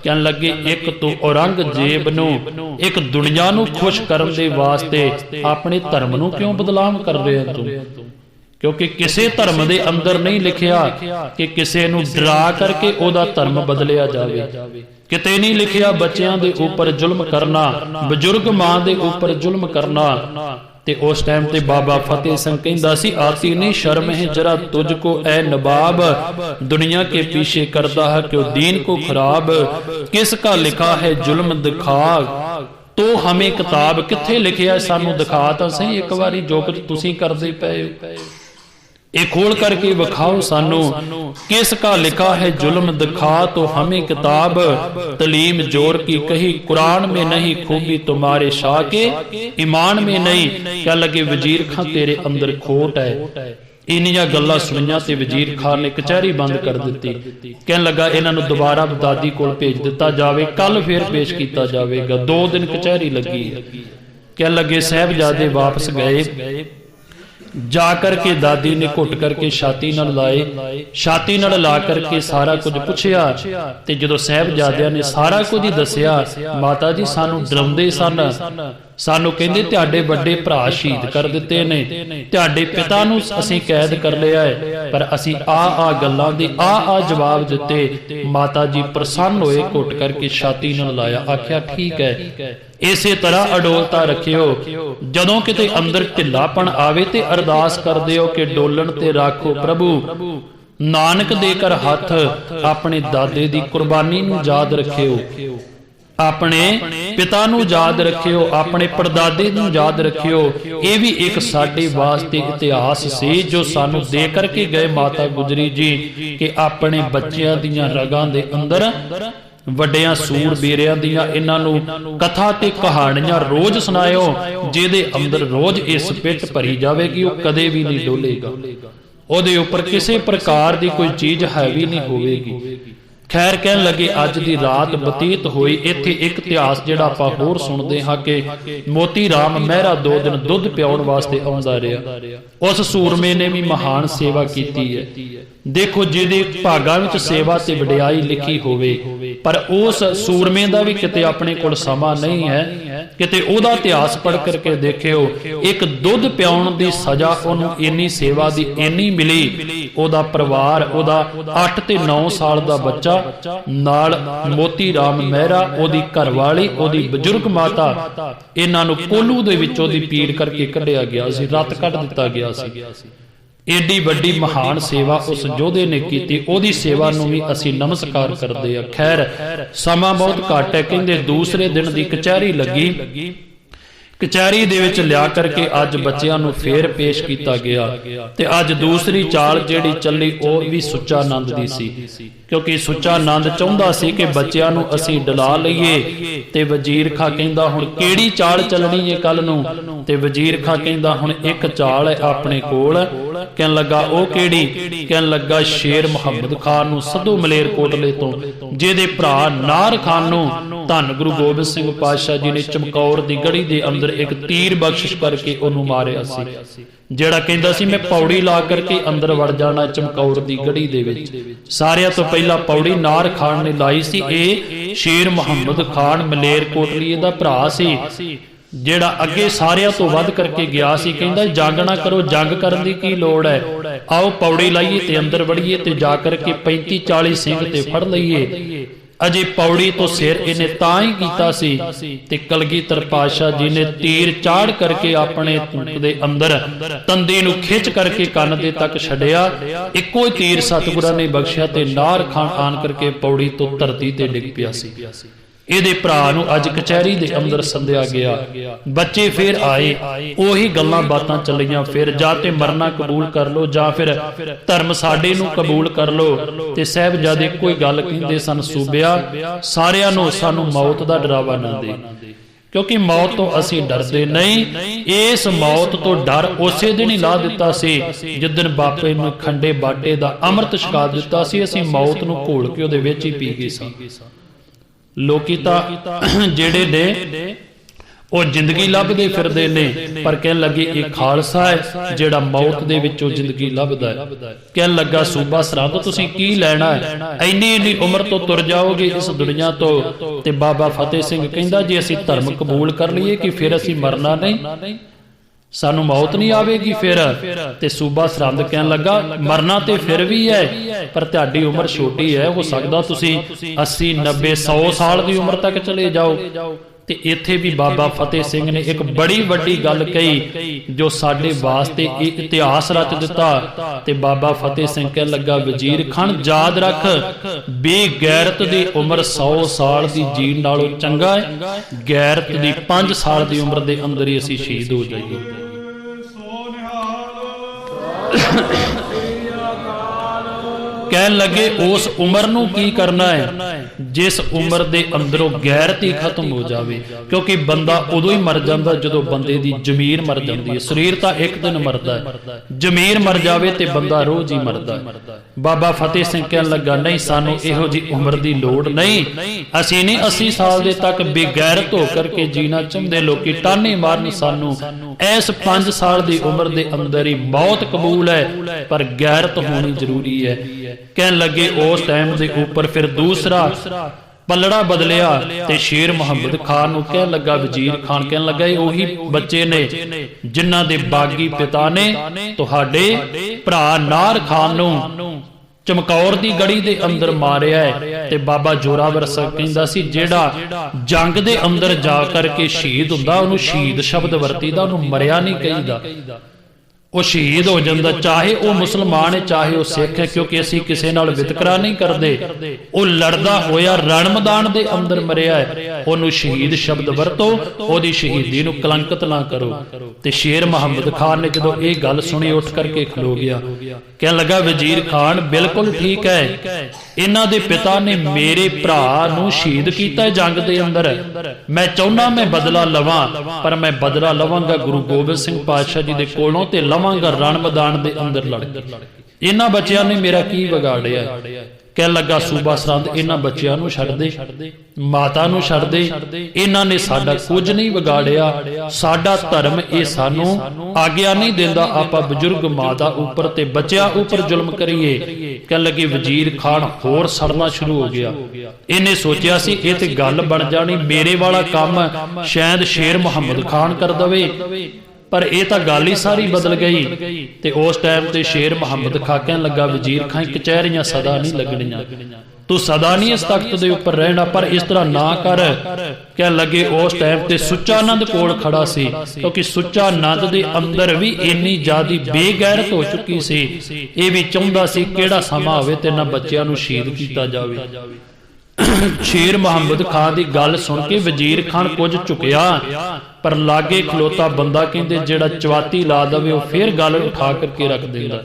Speaker 1: ਕਹਿਣ ਲੱਗੇ ਇੱਕ ਤੂੰ ਔਰੰਗਜ਼ੇਬ ਨੂੰ ਇੱਕ ਦੁਨੀਆ ਨੂੰ ਖੁਸ਼ ਕਰਨ ਦੇ ਵਾਸਤੇ ਆਪਣੇ ਧਰਮ ਨੂੰ ਕਿਉਂ ਬਦਨਾਮ ਕਰ ਰਿਹਾ ਤੂੰ, ਕਿਉਂਕਿ ਕਿਸੇ ਧਰਮ ਦੇ ਅੰਦਰ ਨਹੀਂ ਲਿਖਿਆ ਕਿ ਕਿਸੇ ਨੂੰ ਡਰਾ ਕਰਕੇ ਉਹਦਾ ਧਰਮ ਬਦਲਿਆ ਜਾਵੇ। ਕਿਤੇ ਨਹੀਂ ਲਿਖਿਆ ਬੱਚਿਆਂ ਦੇ ਉੱਪਰ ਜ਼ੁਲਮ ਕਰਨਾ, ਬਜ਼ੁਰਗ ਮਾਂ ਦੇ ਉੱਪਰ ਜ਼ੁਲਮ ਕਰਨਾ। ਤੇ ਉਸ ਟਾਈਮ ਤੇ ਬਾਬਾ ਫਤਿਹ ਸਿੰਘ ਕਹਿੰਦਾ ਸੀ ਆਤੀ ਨਹੀਂ ਸ਼ਰਮ ਹੈ ਜਰਾ ਤੁਝ ਕੋ ਐ ਨਵਾਬ, ਦੁਨੀਆ ਕੇ ਪੀछे करता है क्यों दीन को खराब, किसका लिखा है जुल्म दिखा ਤੋ ਹਮੇ ਕਿਤਾਬ ਕਿੱਥੇ ਲਿਖਿਆ ਸਾਨੂੰ ਦਿਖਾ ਤਾਂ ਸਹੀ ਇੱਕ ਵਾਰੀ ਜੋ ਕੁਝ ਤੁਸੀਂ ਕਰਦੇ ਪਏ ਹੋ ਇਹ ਖੋਲ ਕਰਕੇ ਵਿਖਾਓ ਸਾਨੂੰ ਕਿਸ ਕਾ ਲਿਖਾ ਹੈ जुल्म दिखा तो हमें किताब तलीम जोर की कही कुरान में नहीं खूबी तुम्हारे शाह के ईमान में नहीं क्या लगे वजीर खां तेरे अंदर खोट है इनिया गल्लां सुनियां ते वजीर खान ने कचहरी बंद कर दी कहन लगा इन्हां नूं दोबारा दादी कोल भेज दिता जावे कल फिर पेश किया जावेगा 2 दिन कचहरी लगी कहन लगे साहबजादे वापस गए जा करके दादी ने घुट करके छाती नाल लाए छाती नाल ला करके सारा कुछ पुछया ते जदों साहबजादियां ने सारा कुछ ही दसिया माता जी सानू डराउंदे सन सानू कहंदे तुहाडे वड्डे भरा शहीद कर दिते ने तुहाडे पिता नूं असीं कैद कर लिया है पर असीं आ गल्लां दे आ जवाब दिते माता जी प्रसन्न होए घुट करके छाती नाल लाया आख्या ठीक है इसे तरह अडोलता रखियो जदों किते अंदर ढिलापन आवे ते अरदास कर दिओ कि डोलन ते राखो प्रभु नानक देकर हथ अपने दादे दी कुर्बानी नूं याद रखियो अपने पिता नूं याद रखियो अपने परदादे नूं याद रखियो ये भी एक साडे वास्ते इतिहास सी जो सानू दे करके गए माता गुजरी जी कि अपने बच्चियां दीयां रगां दे अंदर ਵੱਡਿਆਂ ਸੂਰਬੀਰਿਆਂ ਦੀਆਂ ਇਹਨਾਂ ਨੂੰ ਕਥਾ ਤੇ ਕਹਾਣੀਆਂ ਰੋਜ਼ ਸੁਣਾਇਓ ਜਿਹਦੇ ਅੰਦਰ ਰੋਜ਼ ਇਸ ਪਿੱਟ ਭਰੀ ਜਾਵੇਗੀ ਉਹ ਕਦੇ ਵੀ ਨਹੀਂ ਡੋਲੇਗਾ ਉਹਦੇ ਉੱਪਰ ਕਿਸੇ ਪ੍ਰਕਾਰ ਦੀ ਕੋਈ ਚੀਜ਼ ਹੈਵੀ ਨਹੀਂ ਹੋਵੇਗੀ खैर कहन लगे अज दी रात बतीत हुई इत्थे एक इतिहास जिहड़ा आपां होर सुणदे हां कि मोती राम मेहरा 2 दिन दुध पिआउण वास्ते आउंदा रहा उस सूरमे ने भी महान सेवा कीती है देखो जिहदे भागां विच सेवा ते वडियाई लिखी होवे पर उस सूरमे दा भी किते अपने कोल समा नहीं है किते ओहदा इतिहास पढ़ करके देखियो एक दुध पिआउण दी सजा ओहनूं इन्नी सेवा दी इन्नी मिली ओहदा परिवार ओहदा 8 ते 9 साल दा बच्चा नाल मोती राम मेहरा ओदी घरवाली ओदी बजुर्ग माता इन्हां नूं कोलू दे विचों दी पीड़ करके कढिया गया सी रत कढ दिता गया सी एडी वड्डी महान सेवा उस योधे ने कीती ओदी सेवा नूं भी असीं नमस्कार करदे आ खैर समा बहुत घट है कहंदे दूसरे दिन दी कचहरी लगी कचहरी दे विच लिया करके अज बच्चियां नूं फेर पेश किया गया ते अज दूसरी चाल जिहड़ी चली ओह भी सुच्चा नंद दी सी क्योंकि सुच्चा नंद चाहुंदा सी कि बच्चियां नूं असीं डला लईए ते वजीर खां कहंदा हुण किहड़ी चाल चलणी है कल नूं ते वजीर खां कहंदा हुण एक चाल है अपने कोल कहन लगा ओह किहड़ी कहन लगा शेर मुहम्मद खान नूं सदो मलेरकोटले तो जिहदे भरा नार खान नूं धन गुरु गोबिंद सिंह पातशाह जी ने चमकौर दी गढ़ी दे अंदर एक तीर बख्शिश करके ओनू मारिया सी ਜਿਹੜਾ ਕਹਿੰਦਾ ਸੀ ਮੈਂ ਪੌੜੀ ਲਾ ਕਰਕੇ ਅੰਦਰ ਵੜ ਜਾਣਾ ਚਮਕੌਰ ਦੀ ਗੜੀ ਦੇ ਵਿੱਚ ਸਾਰਿਆਂ ਤੋਂ ਪਹਿਲਾਂ ਪੌੜੀ ਨਾਰ ਖਾਨ ਨੇ ਲਾਈ ਸੀ ਇਹ ਸ਼ੇਰ ਮੁਹੰਮਦ ਖਾਨ ਮਲੇਰਕੋਟਲੀ ਦਾ ਭਰਾ ਸੀ ਜਿਹੜਾ ਅੱਗੇ ਸਾਰਿਆਂ ਤੋਂ ਵੱਧ ਕਰਕੇ ਗਿਆ ਸੀ ਕਹਿੰਦਾ ਜੰਗ ਨਾ ਕਰੋ ਜੰਗ ਕਰਨ ਦੀ ਕੀ ਲੋੜ ਹੈ ਆਓ ਪੌੜੀ ਲਾਈਏ ਤੇ ਅੰਦਰ ਵੜੀਏ ਤੇ ਜਾ ਕਰਕੇ 35 40 ਸਿੰਘ ਤੇ ਫੜ ਲਈਏ अजे पौड़ी तो सिर इन्हें तां ही कीता सी ते कलगीधर पातशाह जी ने तीर चाड़ करके अपने दे अंदर तंदे नूं खिच करके कन दे तक छड्डिया इक्को ही तीर सतगुरां ने बख्शिया ते नार खान आन करके पौड़ी तो धरती ते डिग पिया सी ਇਹਦੇ ਭਰਾ ਨੂੰ ਅੱਜ ਕਚਹਿਰੀ ਦੇ ਅੰਦਰ ਸੱਦਿਆ ਗਿਆ ਬੱਚੇ ਫਿਰ ਆਏ ਉਹੀ ਗੱਲਾਂ ਬਾਤਾਂ ਚੱਲੀਆਂ ਫਿਰ ਜਾਂ ਤੇ ਮਰਨਾ ਕਬੂਲ ਕਰ ਲੋ ਜਾਂ ਫਿਰ ਧਰਮ ਸਾਡੇ ਨੂੰ ਕਬੂਲ ਕਰ ਲੋ ਤੇ ਸਾਹਿਬਜ਼ਾਦੇ ਕੋਈ ਗੱਲ ਕਹਿੰਦੇ ਸਨ ਸੂਬਿਆ ਸਾਰਿਆਂ ਨੂੰ ਸਾਨੂੰ ਮੌਤ ਦਾ ਡਰਾਵਾ ਨਾ ਦੇ क्योंकि मौत तो असी डरदे नहीं इस मौत तो डर उसे दिन ही ला दिता सी जिस दिन बापे नूं खंडे बाटे दा अमृत छका दिता सी असी मौत नूं घोल के उहदे विच ही पी गए सी लोकी तां जिहड़े ने ਉਹ ਜ਼ਿੰਦਗੀ ਲੱਭਦੇ ਫਿਰਦੇ ਨੇ ਪਰ ਕਹਿਣ ਲੱਗੇ ਇਹ ਖਾਲਸਾ ਹੈ ਜਿਹੜਾ ਮੌਤ ਦੇ ਵਿੱਚੋਂ ਜ਼ਿੰਦਗੀ ਲੱਭਦਾ ਹੈ ਕਹਿਣ ਲੱਗਾ ਸੂਬਾ ਸਰਹੰਦ ਤੁਸੀਂ ਕੀ ਲੈਣਾ ਹੈ ਇੰਨੀ ਉਮਰ ਤੋਂ ਤੁਰ ਜਾਓਗੇ ਇਸ ਦੁਨੀਆ ਤੋਂ ਤੇ ਬਾਬਾ ਫਤਿਹ ਸਿੰਘ ਕਹਿੰਦਾ ਜੇ ਅਸੀਂ ਧਰਮ ਕਬੂਲ ਕਰ ਲਈਏ ਕਿ ਫਿਰ ਅਸੀਂ ਮਰਨਾ ਨਹੀਂ ਸਾਨੂੰ ਮੌਤ ਨਹੀਂ ਆਵੇਗੀ ਫਿਰ ਤੇ ਸੂਬਾ ਸਰਹੰਦ ਕਹਿਣ ਲੱਗਾ ਮਰਨਾ ਤੇ ਫਿਰ ਵੀ ਹੈ ਪਰ ਤੁਹਾਡੀ ਉਮਰ ਛੋਟੀ ਹੈ ਹੋ ਸਕਦਾ ਤੁਸੀਂ 80 90 100 ਸਾਲ ਦੀ ਉਮਰ ਤੱਕ ਚਲੇ ਜਾਓ ਤੇ ਇੱਥੇ ਵੀ ਬਾਬਾ ਫਤਿਹ ਸਿੰਘ ਨੇ ਇੱਕ ਬੜੀ ਵੱਡੀ ਗੱਲ ਕਹੀ ਜੋ ਸਾਡੇ ਵਾਸਤੇ ਇਹ ਇਤਿਹਾਸ ਰਚ ਦਿੱਤਾ। ਤੇ ਬਾਬਾ ਫਤਿਹ ਸਿੰਘ ਕਹਿਣ ਲੱਗਾ, ਵਜ਼ੀਰ ਖਾਨ ਯਾਦ ਰੱਖ, ਬੇਗੈਰਤ ਦੀ ਉਮਰ 100 ਸਾਲ ਦੀ ਜੀਣ ਨਾਲੋਂ ਚੰਗਾ ਹੈ ਗੈਰਤ ਦੀ 5 ਸਾਲ ਦੀ ਉਮਰ ਦੇ ਅੰਦਰ ਹੀ ਅਸੀਂ ਸ਼ਹੀਦ ਹੋ ਜਾਈਏ। ਕਹਿਣ ਲੱਗੇ ਉਸ ਉਮਰ ਨੂੰ ਕੀ ਕਰਨਾ ਹੈ ਜਿਸ ਉਮਰ ਦੇ ਅੰਦਰੋਂ ਗੈਰਤ ਹੀ ਖਤਮ ਹੋ ਜਾਵੇ, ਕਿਉਂਕਿ ਬੰਦਾ ਉਦੋਂ ਹੀ ਮਰ ਜਾਂਦਾ ਜਦੋਂ ਬੰਦੇ ਦੀ ਜ਼ਮੀਰ ਮਰ ਜਾਂਦੀ ਹੈ। ਸਰੀਰ ਤਾਂ ਇੱਕ ਦਿਨ ਮਰਦਾ ਹੈ, ਜ਼ਮੀਰ ਮਰ ਜਾਵੇ ਤੇ ਬੰਦਾ ਰੋਜ਼ ਹੀ ਮਰਦਾ ਹੈ। ਬਾਬਾ ਫਤਿਹ ਸਿੰਘ ਕਹਿਣ ਲੱਗਾ, ਨਹੀਂ ਸਾਨੂੰ ਇਹੋ ਜਿਹੀ ਉਮਰ ਦੀ ਲੋੜ ਨਹੀਂ, ਅਸੀਂ ਨਹੀਂ 80 ਸਾਲ ਦੇ ਤੱਕ ਬੇਗੈਰਤ ਹੋ ਕਰਕੇ ਜੀਣਾ ਚਾਹੁੰਦੇ। ਲੋਕੀ ਟਾਨੇ ਮਾਰਨ ਸਾਨੂੰ, ਇਸ 5 ਸਾਲ ਦੀ ਉਮਰ ਦੇ ਅੰਦਰ ਹੀ ਮੌਤ ਕਬੂਲ ਹੈ, ਪਰ ਗੈਰਤ ਹੋਣੀ ਜ਼ਰੂਰੀ ਹੈ। ਕਹਿਣ ਲੱਗੇ ਉਸ ਟਾਈਮ ਦੇ ਉੱਪਰ ਫਿਰ ਦੂਸਰਾ ਪਲੜਾ ਬਦਲਿਆ ਤੇ ਸ਼ੇਰ ਮੁਹੰਮਦ ਖਾਨ ਨੂੰ ਕਹਿਣ ਲੱਗਾ, ਵਜ਼ੀਰ ਖਾਨ ਕਹਿਣ ਲੱਗਾ, ਇਹ ਉਹੀ ਬੱਚੇ ਨੇ ਜਿਨ੍ਹਾਂ ਦੇ ਬਾਗੀ ਪਿਤਾ ਨੇ ਤੁਹਾਡੇ ਭਰਾ ਨਾਰ ਖਾਨ ਨੂੰ ਚਮਕੌਰ ਦੀ ਗੜੀ ਦੇ ਅੰਦਰ ਮਾਰਿਆ ਹੈ। ਤੇ ਬਾਬਾ ਜੋਰਾਵਰ ਸਿੰਘ ਕਹਿੰਦਾ ਸੀ, ਜਿਹੜਾ ਜੰਗ ਦੇ ਅੰਦਰ ਜਾ ਕਰਕੇ ਸ਼ਹੀਦ ਹੁੰਦਾ ਉਹਨੂੰ ਸ਼ਹੀਦ ਸ਼ਬਦ ਵਰਤੀਦਾ, ਉਹਨੂੰ ਮਰਿਆ ਨਹੀਂ ਕਹੀਦਾ। ਉਹ ਸ਼ਹੀਦ ਹੋ ਜਾਂਦਾ, ਚਾਹੇ ਉਹ ਮੁਸਲਮਾਨ ਹੈ ਚਾਹੇ ਉਹ ਸਿੱਖ ਹੈ, ਕਿਉਂਕਿ ਅਸੀਂ ਕਿਸੇ ਨਾਲ ਵਿਤਕਰਾ ਨਹੀਂ ਕਰਦੇ। ਉਹ ਲੜਦਾ ਹੋਇਆ ਰਣ ਮੈਦਾਨ ਦੇ ਅੰਦਰ ਮਰਿਆ ਹੈ, ਉਹਨੂੰ ਸ਼ਹੀਦ ਸ਼ਬਦ ਵਰਤੋ, ਉਹਦੀ ਸ਼ਹੀਦੀ ਨੂੰ ਕਲੰਕਿਤ ਨਾ ਕਰੋ। ਤੇ ਸ਼ੇਰ ਮੁਹੰਮਦ ਖਾਨ ਨੇ ਜਦੋਂ ਇਹ ਗੱਲ ਸੁਣੀ ਉੱਠ ਕਰਕੇ ਖਲੋ ਗਿਆ, ਕਹਿਣ ਲੱਗਾ, ਵਜ਼ੀਰ ਖਾਨ ਬਿਲਕੁਲ ਠੀਕ ਹੈ, ਇਹਨਾਂ ਦੇ ਪਿਤਾ ਨੇ ਮੇਰੇ ਭਰਾ ਨੂੰ ਸ਼ਹੀਦ ਕੀਤਾ ਜੰਗ ਦੇ ਅੰਦਰ। ਮੈਂ ਚਾਹੁੰਦਾ ਮੈਂ ਬਦਲਾ ਲਵਾਂ, ਪਰ ਮੈਂ ਬਦਲਾ ਲਵਾਂਗਾ ਗੁਰੂ ਗੋਬਿੰਦ ਸਿੰਘ ਪਾਤਸ਼ਾਹ ਜੀ ਦੇ ਕੋਲੋਂ ਤੇ ਲਵਾਂਗਾ ਰਣ ਮੈਦਾਨ ਦੇ ਅੰਦਰ ਲੜ ਕੇ। ਇਹਨਾਂ ਬੱਚਿਆਂ ਨੇ ਮੇਰਾ ਕੀ ਵਿਗਾੜਿਆ? ਕਹਿਣ ਲੱਗਾ, ਸੂਬਾ ਸਰਹੰਦ ਇਹਨਾਂ ਬੱਚਿਆਂ ਨੂੰ ਛੱਡ ਦੇ, ਮਾਤਾ ਨੂੰ ਛੱਡ ਦੇ, ਇਹਨਾਂ ਨੇ ਸਾਡਾ ਕੁਝ ਨਹੀਂ ਵਿਗਾੜਿਆ। ਸਾਡਾ ਧਰਮ ਇਹ ਸਾਨੂੰ ਆਗਿਆ ਨਹੀਂ ਦਿੰਦਾ ਆਪਾਂ ਬਜ਼ੁਰਗ ਮਾਤਾ ਉੱਪਰ ਤੇ ਬੱਚਿਆਂ ਉੱਪਰ ਜ਼ੁਲਮ ਕਰੀਏ। ਕਹਿਣ ਲੱਗੇ, ਵਜ਼ੀਰ ਖਾਨ ਹੋਰ ਸੜਨਾ ਸ਼ੁਰੂ ਹੋ ਗਿਆ। ਇਹਨੇ ਸੋਚਿਆ ਸੀ ਇਹ ਤੇ ਗੱਲ ਬਣ ਜਾਣੀ, ਮੇਰੇ ਵਾਲਾ ਕੰਮ ਸ਼ਾਇਦ ਸ਼ੇਰ ਮੁਹੰਮਦ ਖਾਨ ਕਰ ਦਵੇ, ਪਰ ਇਹ ਤਾਂ ਗੱਲ ਹੀ ਸਾਰੀ ਬਦਲ ਗਈ। ਤੇ ਉਸ ਟਾਈਮ ਤੇ ਸ਼ੇਰ ਮੁਹੰਮਦ ਖਾਨ ਕਹਿਣ ਲੱਗਾ, ਵਜ਼ੀਰ ਖਾਨ ਕਚਹਿਰੀਆਂ ਸਦਾ ਨਹੀਂ ਲੱਗਣੀਆਂ, ਤੂੰ ਸਦਾ ਨਹੀਂ ਇਸ ਤਖਤ ਦੇ ਉੱਪਰ ਰਹਿਣਾ, ਪਰ ਇਸ ਤਰ੍ਹਾਂ ਨਾ ਕਰ। ਕਹਿਣ ਲੱਗੇ, ਉਸ ਟਾਈਮ ਤੇ ਸੁੱਚਾਨੰਦ ਕੋਲ ਖੜਾ ਸੀ, ਕਿਉਂਕਿ ਸੁੱਚਾਨੰਦ ਦੇ ਅੰਦਰ ਵੀ ਇੰਨੀ ਜ਼ਿਆਦੀ ਬੇਗੈਰਤ ਹੋ ਚੁੱਕੀ ਸੀ। ਇਹ ਵੀ ਚਾਹੁੰਦਾ ਸੀ ਕਿਹੜਾ ਸਮਾਂ ਹੋਵੇ ਤੇ ਇਹਨਾਂ ਬੱਚਿਆਂ ਨੂੰ ਸ਼ਹੀਦ ਕੀਤਾ ਜਾਵੇ। ਸ਼ੇਰ ਮੁਹੰਮਦ ਖਾਨ ਦੀ ਗੱਲ ਸੁਣ ਕੇ ਵਜ਼ੀਰ ਖਾਨ ਕੁਝ ਝੁਕਿਆ, ਪਰ ਲਾਗੇ ਖਲੋਤਾ ਬੰਦਾ ਕਹਿੰਦੇ ਜਿਹੜਾ ਚਵਾਤੀ ਲਾ ਦਵੇ ਉਹ ਫੇਰ ਗੱਲ ਉਠਾ ਕਰਕੇ ਰੱਖ ਦਿੰਦਾ।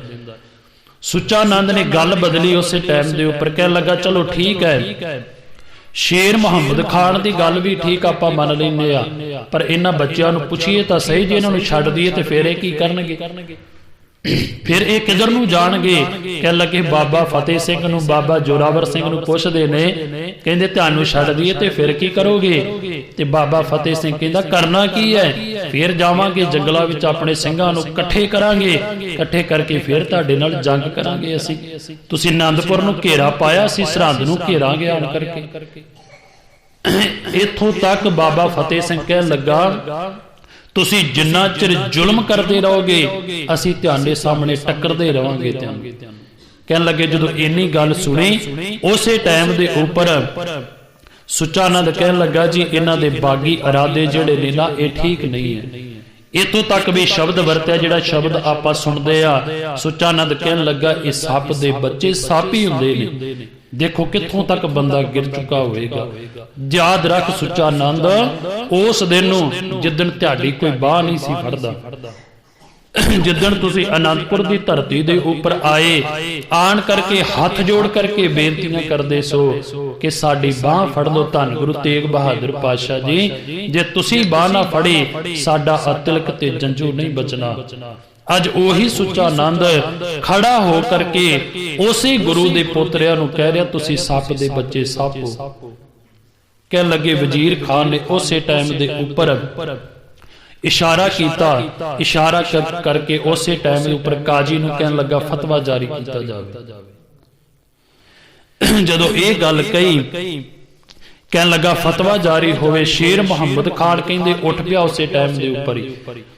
Speaker 1: ਸੁੱਚਾਨੰਦ ਨੇ ਗੱਲ ਬਦਲੀ ਉਸੇ ਟਾਈਮ ਦੇ ਉੱਪਰ, ਕਹਿਣ ਲੱਗਾ, ਚਲੋ ਠੀਕ ਹੈ, ਸ਼ੇਰ ਮੁਹੰਮਦ ਖਾਨ ਦੀ ਗੱਲ ਵੀ ਠੀਕ ਆਪਾਂ ਮੰਨ ਲੈਂਦੇ ਆ, ਪਰ ਇਹਨਾਂ ਬੱਚਿਆਂ ਨੂੰ ਪੁੱਛੀਏ ਤਾਂ ਸਹੀ, ਜੇ ਇਹਨਾਂ ਨੂੰ ਛੱਡ ਦਈਏ ਤੇ ਫੇਰ ਇਹ ਕੀ ਕਰਨਗੇ, ਫਿਰ ਇਹ ਕਿਧਰ ਨੂੰ ਜਾਣਗੇ? ਕਹਿਣ ਲੱਗੇ, ਬਾਬਾ ਫਤਿਹ ਸਿੰਘ ਨੂੰ ਬਾਬਾ ਜੋਰਾਵਰ ਸਿੰਘ ਨੂੰ ਪੁੱਛਦੇ ਨੇ, ਕਹਿੰਦੇ ਤੁਹਾਨੂੰ ਛੱਡ ਦਈਏ ਤੇ ਫਿਰ ਕੀ ਕਰੋਗੇ? ਤੇ ਬਾਬਾ ਫਤਿਹ ਸਿੰਘ ਕਹਿੰਦਾ, ਕਰਨਾ ਕੀ ਹੈ, ਫਿਰ ਜਾਵਾਂਗੇ ਜੰਗਲਾਂ ਵਿੱਚ ਆਪਣੇ ਸਿੰਘਾਂ ਨੂੰ ਇਕੱਠੇ ਕਰਾਂਗੇ, ਇਕੱਠੇ ਕਰਕੇ ਫਿਰ ਤੁਹਾਡੇ ਨਾਲ ਜੰਗ ਕਰਾਂਗੇ। ਅਸੀਂ ਤੁਸੀਂ ਆਨੰਦਪੁਰ ਨੂੰ ਘੇਰਾ ਪਾਇਆ, ਅਸੀਂ ਸਰਹੰਦ ਨੂੰ ਘੇਰਾਂਗੇ ਆਣ ਕਰਕੇ। ਇੱਥੋਂ ਤੱਕ ਬਾਬਾ ਫਤਿਹ ਸਿੰਘ ਕਹਿਣ ਲੱਗਾ, ਤੁਸੀਂ ਜਿੰਨਾ ਚਿਰ ਜ਼ੁਲਮ ਕਰਦੇ ਰਹੋਗੇ ਅਸੀਂ ਤੁਹਾਡੇ ਸਾਹਮਣੇ ਟੱਕਰਦੇ ਰਵਾਂਗੇ। ਕਹਿਣ ਲੱਗੇ, ਜਦੋਂ ਇੰਨੀ ਗੱਲ ਸੁਣੀ ਉਸੇ ਟਾਈਮ ਦੇ ਉੱਪਰ ਸੁੱਚਾਨੰਦ ਕਹਿਣ ਲੱਗਾ, ਜੀ ਇਹਨਾਂ ਦੇ ਬਾਗੀ ਇਰਾਦੇ ਜਿਹੜੇ ਨੇ ਨਾ ਇਹ ਠੀਕ ਨਹੀਂ ਹੈ। ਇੱਥੋਂ ਤੱਕ ਵੀ ਸ਼ਬਦ ਵਰਤਿਆ ਜਿਹੜਾ ਸ਼ਬਦ ਆਪਾਂ ਸੁਣਦੇ ਆ। ਸੁੱਚਾਨੰਦ ਕਹਿਣ ਲੱਗਾ, ਇਹ ਸੱਪ ਦੇ ਬੱਚੇ ਸੱਪ ਹੀ ਹੁੰਦੇ ਨੇ। ਦੇਖੋ ਕਿੱਥੋਂ ਤੱਕ ਬੰਦਾ ਗਿਰ ਚੁੱਕਾ ਹੋਵੇਗਾ। ਯਾਦ ਰੱਖ ਸੁੱਚਾਨੰਦ, ਉਸ ਦਿਨ ਨੂੰ ਜਿੱਦਣ ਤੁਹਾਡੀ ਕੋਈ ਬਾਹ ਨਹੀਂ ਸੀ ਫੜਦਾ, ਜਿੱਦਣ ਤੁਸੀਂ ਆਨੰਦਪੁਰ ਦੀ ਧਰਤੀ ਦੇ ਉੱਪਰ ਆਏ, ਆਣ ਕਰਕੇ ਹੱਥ ਜੋੜ ਕਰਕੇ ਬੇਨਤੀਆਂ ਕਰਦੇ ਸੋ ਕਿ ਸਾਡੀ ਬਾਹ ਫੜ ਲਓ ਧੰਨ ਗੁਰੂ ਤੇਗ ਬਹਾਦਰ ਪਾਤਸ਼ਾਹ ਜੀ, ਜੇ ਤੁਸੀਂ ਬਾਹ ਨਾ ਫੜੀ ਸਾਡਾ ਅਤਿਲਕ ਤੇ ਜੰਝੂ ਨਹੀਂ ਬਚਣਾ। ਅੱਜ ਉਹੀ ਸੁੱਚਾਨੰਦ ਖੜਾ ਹੋ ਕਰਕੇ ਉਸੇ ਗੁਰੂ ਦੇ ਪੁੱਤਰਿਆਂ ਨੂੰ ਕਹਿ ਰਿਹਾ, ਤੁਸੀਂ ਸੱਪ ਦੇ ਬੱਚੇ ਸੱਪ ਹੋ। ਕਹਿਣ ਲੱਗੇ, ਵਜ਼ੀਰ ਖਾਨ ਨੇ ਉਸੇ ਟਾਈਮ ਦੇ ਉੱਪਰ ਇਸ਼ਾਰਾ ਕੀਤਾ, ਇਸ਼ਾਰਾ ਕਰਕੇ ਉਸੇ ਟਾਈਮ ਦੇ ਉੱਪਰ ਕਾਜੀ ਨੂੰ ਕਹਿਣ ਲੱਗਾ, ਫਤਵਾ ਜਾਰੀ ਕੀਤਾ ਜਾਵੇ। ਜਦੋਂ ਇਹ ਗੱਲ ਕਹੀ, ਕਹਿਣ ਲੱਗਾ ਫਤਵਾ ਜਾਰੀ ਹੋਵੇ। ਸ਼ੇਰ ਮੁਹੰਮਦ ਖਾਨ ਕਹਿੰਦੇ ਉੱਠ ਪਿਆ ਉਸੇ ਟਾਈਮ ਦੇ ਉੱਪਰ ਹੀ।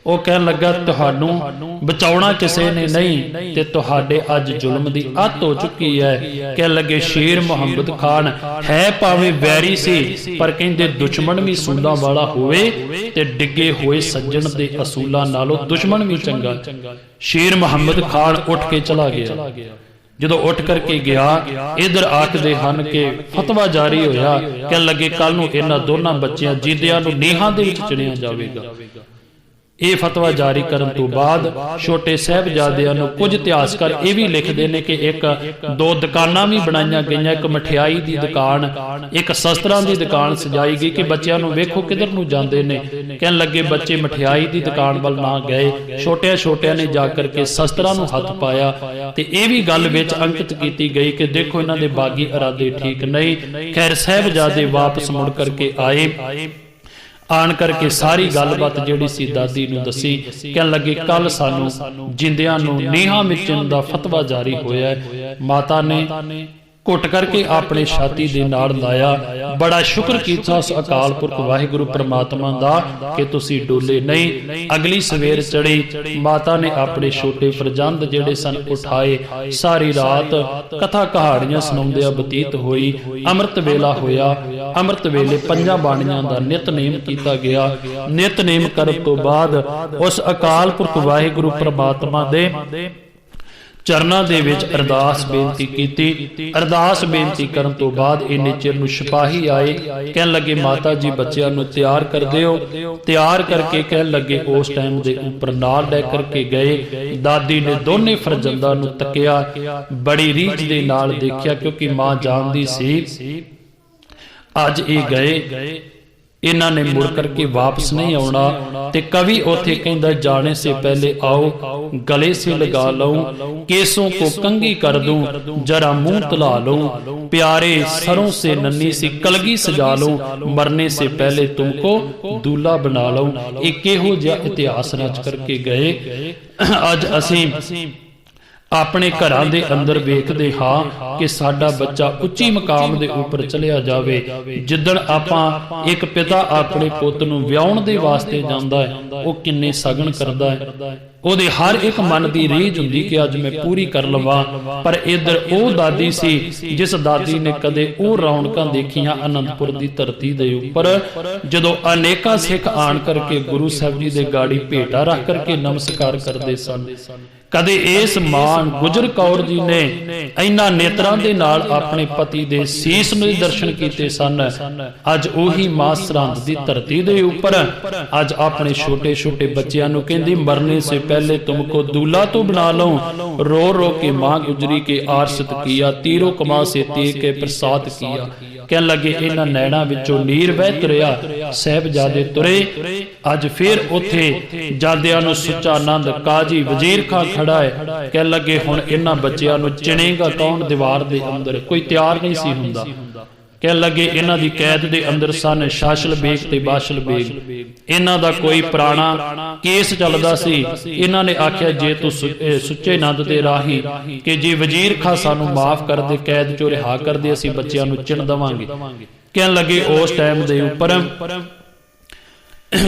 Speaker 1: ਉਹ ਕਹਿਣ ਲੱਗਾ ਤੁਹਾਨੂੰ ਬਚਾਉਣਾ ਕਿਸੇ ਨੇ ਨਹੀਂ ਤੇ ਤੁਹਾਡੇ ਅੱਜ ਜ਼ੁਲਮ ਦੀ ਅੱਤ ਹੋ ਚੁੱਕੀ ਹੈ। ਕਹਿਣ ਲੱਗੇ ਸ਼ੇਰ ਮੁਹੰਮਦ ਖਾਨ ਹੈ ਭਾਵੇਂ ਵੈਰੀ ਸੀ ਪਰ ਕਹਿੰਦੇ ਦੁਸ਼ਮਣ ਵੀ ਸੂਲਾਂ ਵਾਲਾ ਹੋਵੇ ਤੇ ਡਿੱਗੇ ਹੋਏ ਸੱਜਣ ਦੇ ਅਸੂਲਾਂ ਨਾਲੋਂ ਦੁਸ਼ਮਣ ਵੀ ਚੰਗਾ। ਸ਼ੇਰ ਮੁਹੰਮਦ ਖਾਨ ਉੱਠ ਕੇ ਚਲਾ ਗਿਆ। ਜਦੋਂ ਉੱਠ ਕਰਕੇ ਗਿਆ ਇਧਰ ਆਖਦੇ ਹਨ ਕਿ ਫਤਵਾ ਜਾਰੀ ਹੋਇਆ। ਕਹਿਣ ਲੱਗੇ ਕੱਲ ਨੂੰ ਇਹਨਾਂ ਦੋਨਾਂ ਬੱਚਿਆਂ ਜਿੰਦਿਆਂ ਨੂੰ ਨੀਹਾਂ ਦੇ ਵਿੱਚ ਚਿਣਿਆ ਜਾਵੇਗਾ। ਇਹ ਫਤਵਾ ਜਾਰੀ ਕਰਨ ਤੋਂ ਬਾਅਦ ਛੋਟੇ ਸਾਹਿਬਜ਼ਾਦਿਆਂ ਨੂੰ ਕੁਝ ਇਤਿਹਾਸਕਾਰ ਇਹ ਵੀ ਲਿਖਦੇ ਨੇ ਕਿ ਇੱਕ ਦੋ ਦੁਕਾਨਾਂ ਵੀ ਬਣਾਈਆਂ ਗਈਆਂ। ਇੱਕ ਮਠਿਆਈ ਦੀ ਦੁਕਾਨ, ਇੱਕ ਸ਼ਸਤਰਾਂ ਦੀ ਦੁਕਾਨ ਸਜਾਈ ਗਈ ਕਿ ਬੱਚਿਆਂ ਨੂੰ ਵੇਖੋ ਕਿੱਧਰ ਨੂੰ ਜਾਂਦੇ ਨੇ। ਕਹਿਣ ਲੱਗੇ ਬੱਚੇ ਮਠਿਆਈ ਦੀ ਦੁਕਾਨ ਵੱਲ ਨਾ ਗਏ, ਛੋਟਿਆਂ ਨੇ ਜਾ ਕਰਕੇ ਸ਼ਸਤਰਾਂ ਨੂੰ ਹੱਥ ਪਾਇਆ। ਤੇ ਇਹ ਵੀ ਗੱਲ ਵਿੱਚ ਅੰਕਿਤ ਕੀਤੀ ਗਈ ਕਿ ਦੇਖੋ ਇਹਨਾਂ ਦੇ ਬਾਗੀ ਇਰਾਦੇ ਠੀਕ ਨਹੀਂ। ਖੈਰ ਸਾਹਿਬਜ਼ਾਦੇ ਵਾਪਸ ਮੁੜ ਕਰਕੇ ਆਏ। ਆਣ ਕਰਕੇ ਸਾਰੀ ਗੱਲਬਾਤ ਜਿਹੜੀ ਸੀ ਦਾਦੀ ਨੂੰ ਦੱਸੀ। ਕਹਿਣ ਲੱਗੇ ਕੱਲ ਸਾਨੂੰ ਜਿੰਦਿਆਂ ਨੂੰ ਨੀਹਾਂ ਮਿਚਣ ਦਾ ਫਤਵਾ ਜਾਰੀ ਹੋਇਆ ਹੈ। ਮਾਤਾ ਨੇ ਘੁੱਟ ਕਰਕੇ ਆਪਣੇ ਛਾਤੀ ਦੇ ਨਾਲ ਲਾਇਆ। ਬੜਾ ਸ਼ੁਕਰ ਕੀਤਾ ਉਸ ਅਕਾਲ ਪੁਰਖ ਵਾਹਿਗੁਰੂ ਪ੍ਰਮਾਤਮਾ ਦਾ ਕਿ ਤੁਸੀਂ ਡੋਲੇ ਨਹੀਂ। ਅਗਲੀ ਸਵੇਰ ਚੜੀ ਮਾਤਾ ਨੇ ਆਪਣੇ ਛੋਟੇ ਫਰਜ਼ੰਦ ਜਿਹੜੇ ਸਨ ਉਠਾਏ। ਸਾਰੀ ਰਾਤ ਕਥਾ ਕਹਾਣੀਆਂ ਸੁਣਾਉਂਦਿਆਂ ਬਤੀਤ ਹੋਈ। ਅੰਮ੍ਰਿਤ ਵੇਲਾ ਹੋਇਆ। ਅੰਮ੍ਰਿਤ ਵੇਲੇ ਪੰਜਾਂ ਬਾਣੀਆਂ ਦਾ ਨਿਤਨੇਮ ਕੀਤਾ ਗਿਆ। ਨਿਤਨੇਮ ਕਰਨ ਤੋਂ ਬਾਅਦ ਉਸ ਅਕਾਲ ਪੁਰਖ ਵਾਹਿਗੁਰੂ ਪ੍ਰਮਾਤਮਾ ਦੇ ਚਰਨਾਂ ਦੇ ਵਿੱਚ ਅਰਦਾਸ ਬੇਨਤੀ ਕੀਤੀ। ਅਰਦਾਸ ਬੇਨਤੀ ਕਰਨ ਤੋਂ ਬਾਅਦ ਇੰਨੇ ਚਿਰ ਨੂੰ ਸਿਪਾਹੀ ਆਏ। ਕਹਿਣ ਲੱਗੇ ਮਾਤਾ ਜੀ ਬੱਚਿਆਂ ਨੂੰ ਤਿਆਰ ਕਰ ਦਿਓ। ਤਿਆਰ ਕਰਕੇ ਕਹਿਣ ਲੱਗੇ ਉਸ ਟਾਈਮ ਦੇ ਉੱਪਰ ਨਾਲ ਲੈ ਕਰਕੇ ਗਏ। ਦਾਦੀ ਨੇ ਦੋਨੇ ਫਰਜ਼ੰਦਾਂ ਨੂੰ ਤੱਕਿਆ, ਬੜੀ ਰੀਝ ਦੇ ਨਾਲ ਦੇਖਿਆ ਕਿਉਂਕਿ ਮਾਂ ਜਾਣਦੀ ਸੀ ਅੱਜ ਇਹ ਗਏ, ਇਹਨਾਂ ਨੇ ਮੁੜ ਕਰਕੇ ਵਾਪਸ ਨਹੀਂ ਆਉਣਾ। ਤੇ ਕਵੀ ਉੱਥੇ ਕਹਿੰਦਾ ਜਾਣੇ ਸੇ ਪਹਿਲੇ आओ गले से लगा लूं, केसों को कंघी कर दूं, जरा मुंह तला लूं, प्यारे सरों से नन्ही सी कलगी सजा लूं, मरने से पहले तुमको दूल्हा बना लूं। एक किहो जिहा इतिहास रच करके गए। अज असीं ਆਪਣੇ ਘਰਾਂ ਦੇ ਅੰਦਰ ਵੇਖਦੇ ਹਾਂ ਕਿ ਸਾਡਾ ਬੱਚਾ ਉੱਚੀ ਮਕਾਮ ਦੇ ਉੱਪਰ ਚਲਿਆ ਜਾਵੇ। ਜਿੱਦਣ ਆਪਾਂ ਇੱਕ ਪਿਤਾ ਆਪਣੇ ਪੁੱਤ ਨੂੰ ਵਿਆਹਣ ਦੇ ਵਾਸਤੇ ਜਾਂਦਾ ਹੈ ਉਹ ਕਿੰਨੇ ਸਗਨ ਕਰਦਾ ਹੈ। ਉਹਦੇ ਹਰ ਇੱਕ ਮਨ ਦੀ ਰੀਝ ਹੁੰਦੀ ਕਿ ਅੱਜ ਮੈਂ ਪੂਰੀ ਕਰ ਲਵਾਂ। ਪਰ ਇੱਧਰ ਉਹ ਦਾਦੀ ਸੀ ਜਿਸ ਦਾਦੀ ਨੇ ਕਦੇ ਉਹ ਰੌਣਕਾਂ ਦੇਖੀਆਂ ਅਨੰਦਪੁਰ ਦੀ ਧਰਤੀ ਦੇ ਉੱਪਰ ਜਦੋਂ ਅਨੇਕਾਂ ਸਿੱਖ ਆਣ ਕਰਕੇ ਗੁਰੂ ਸਾਹਿਬ ਜੀ ਦੇ ਗਾੜੀ ਭੇਟਾ ਰੱਖ ਕਰਕੇ ਨਮਸਕਾਰ ਕਰਦੇ ਸਨ। ਕਦੇ ਇਸ ਮਾਂ ਗੁਜਰ ਕੌਰ ਜੀ ਨੇ ਇਹਨਾਂ ਨੇਤਰਾਂ ਦੇ ਨਾਲ ਆਪਣੇ ਪਤੀ ਦੇ ਸੀਸ ਨੂੰ ਦਰਸ਼ਨ ਕੀਤੇ ਸਨ। ਅੱਜ ਉਹੀ ਮਾਂ ਸਰਹੰਦ ਦੀ ਧਰਤੀ ਦੇ ਉੱਪਰ ਅੱਜ ਆਪਣੇ ਛੋਟੇ ਛੋਟੇ ਬੱਚਿਆਂ ਨੂੰ ਕਹਿੰਦੀ ਮਰਨੇ ਸੇ ਪਹਿਲੇ ਤੁਮਕੋ दूल्हा तो बना लूं, रो रो के मां गुजरी के आरसत किया, तीरों कमा से ते के प्रसाद किया। ਕਹਿਣ ਲੱਗੇ ਇਹਨਾਂ ਨੈਣਾਂ ਵਿੱਚੋਂ ਨੀਰ ਵਹਿ ਤੁਰਿਆ। ਸਾਹਿਬਜ਼ਾਦੇ ਤੁਰੇ। ਅੱਜ ਫੇਰ ਉੱਥੇ ਜਾਂਦਿਆਂ ਨੂੰ ਸੁੱਚਾ ਆਨੰਦ ਕਾਜੀ ਵਜ਼ੀਰ ਖਾਂ ਖੜਾ ਹੈ। ਕਹਿਣ ਲੱਗੇ ਹੁਣ ਇਹਨਾਂ ਬੱਚਿਆਂ ਨੂੰ ਚਿਣੇਗਾ ਕੌਣ ਦੀਵਾਰ ਦੇ ਅੰਦਰ? ਕੋਈ ਤਿਆਰ ਨਹੀਂ ਸੀ ਹੁੰਦਾ। ਕਹਿਣ ਲੱਗੇ ਇਹਨਾਂ ਦੀ ਕੈਦ ਦੇ ਅੰਦਰ ਸਨ ਸ਼ਾਸਲ ਬੇਗ ਤੇ ਬਾਸ਼ਲ ਬੇਗ। ਇਹਨਾਂ ਦਾ ਕੋਈ ਪੁਰਾਣਾ ਕੇਸ ਚੱਲਦਾ ਸੀ। ਇਹਨਾਂ ਨੇ ਆਖਿਆ ਜੇ ਤੂੰ ਸੁੱਚੇ ਨੰਦ ਦੇ ਰਾਹੀਂ ਕਿ ਜੇ ਵਜ਼ੀਰ ਖਾਂ ਸਾਨੂੰ ਮਾਫ ਕਰ ਦੇ, ਕੈਦ ਚੋਂ ਰਿਹਾ ਕਰ ਦੇ, ਅਸੀਂ ਬੱਚਿਆਂ ਨੂੰ ਚਿਣ ਦੇਵਾਂਗੇ। ਕਹਿਣ ਲੱਗੇ ਉਸ ਟਾਈਮ ਦੇ ਉੱਪਰ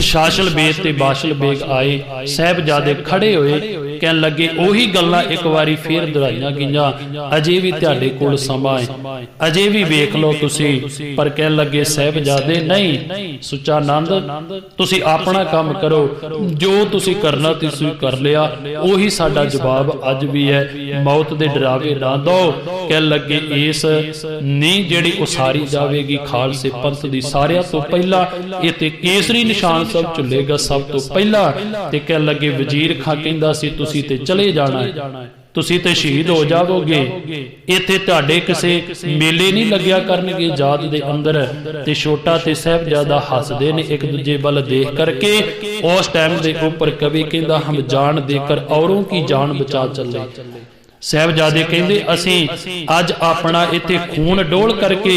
Speaker 1: ਸ਼ਾਸਲ ਬੇਗ ਤੇ ਬਾਸ਼ਲ ਬੇਗ ਆਏ। ਸਾਹਿਬਜ਼ਾਦੇ ਖੜੇ ਹੋਏ। ਕਹਿਣ ਲੱਗੇ ਉਹੀ ਗੱਲਾਂ ਇੱਕ ਵਾਰੀ ਫੇਰ ਦੁਹਰਾਈਆਂ ਗਈਆਂ। ਅਜੇ ਵੀ ਤੁਹਾਡੇ ਕੋਲ ਸਮਾਂ ਹੈ, ਅਜੇ ਵੀ ਵੇਖ ਲਓ ਤੁਸੀਂ। ਪਰ ਕਹਿਣ ਲੱਗੇ ਸਾਹਿਬਜ਼ਾਦੇ ਨਹੀਂ, ਸੁੱਚਾ ਆਨੰਦ ਤੁਸੀਂ ਆਪਣਾ ਕੰਮ ਕਰੋ, ਜੋ ਤੁਸੀਂ ਕਰਨਾ ਤੁਸੀਂ ਕਰ ਲਿਆ। ਉਹੀ ਸਾਡਾ ਜਵਾਬ ਅੱਜ ਵੀ ਹੈ, ਮੌਤ ਦੇ ਡਰਾਵੇ ਨਾ ਦਿਓ। ਕਹਿਣ ਲੱਗੇ ਇਸ ਨੀ ਜਿਹੜੀ ਉਸਾਰੀ ਜਾਵੇਗੀ ਖਾਲਸੇ ਪੰਥ ਦੀ ਸਾਰਿਆਂ ਤੋਂ ਪਹਿਲਾਂ ਇਹ ਤੇ ਕੇਸਰੀ ਨਿਸ਼ਾਨ ਸਭ ਝੁੱਲੇਗਾ ਸਭ ਤੋਂ ਪਹਿਲਾਂ। ਤੇ ਕਹਿਣ ਲੱਗੇ ਵਜ਼ੀਰ ਖਾਂ ਕਹਿੰਦਾ ਸੀ ਤੁਸੀਂ ਤੇ ਚਲੇ ਜਾਣਾ ਹੈ, ਤੁਸੀਂ ਤੇ ਸ਼ਹੀਦ ਹੋ ਜਾਵੋਗੇ, ਇੱਥੇ ਤੁਹਾਡੇ ਕਿਸੇ ਮੇਲੇ ਨਹੀਂ ਲੱਗਿਆ ਕਰਨਗੇ ਜਾਤ ਦੇ ਅੰਦਰ। ਤੇ ਛੋਟਾ ਤੇ ਸਾਹਿਬਜ਼ਾਦਾ ਹੱਸਦੇ ਨੇ ਇੱਕ ਦੂਜੇ ਵੱਲ ਦੇਖ ਕਰਕੇ। ਉਸ ਟਾਈਮ ਦੇ ਉੱਪਰ ਕਵੀ ਕਹਿੰਦਾ ਹਮ ਜਾਨ ਦੇकर औरों की जान बचा चले। ਸਾਹਿਬਜ਼ਾਦੇ ਕਹਿੰਦੇ ਅਸੀਂ ਅੱਜ ਆਪਣਾ ਇੱਥੇ ਖੂਨ ਡੋਲ ਕਰਕੇ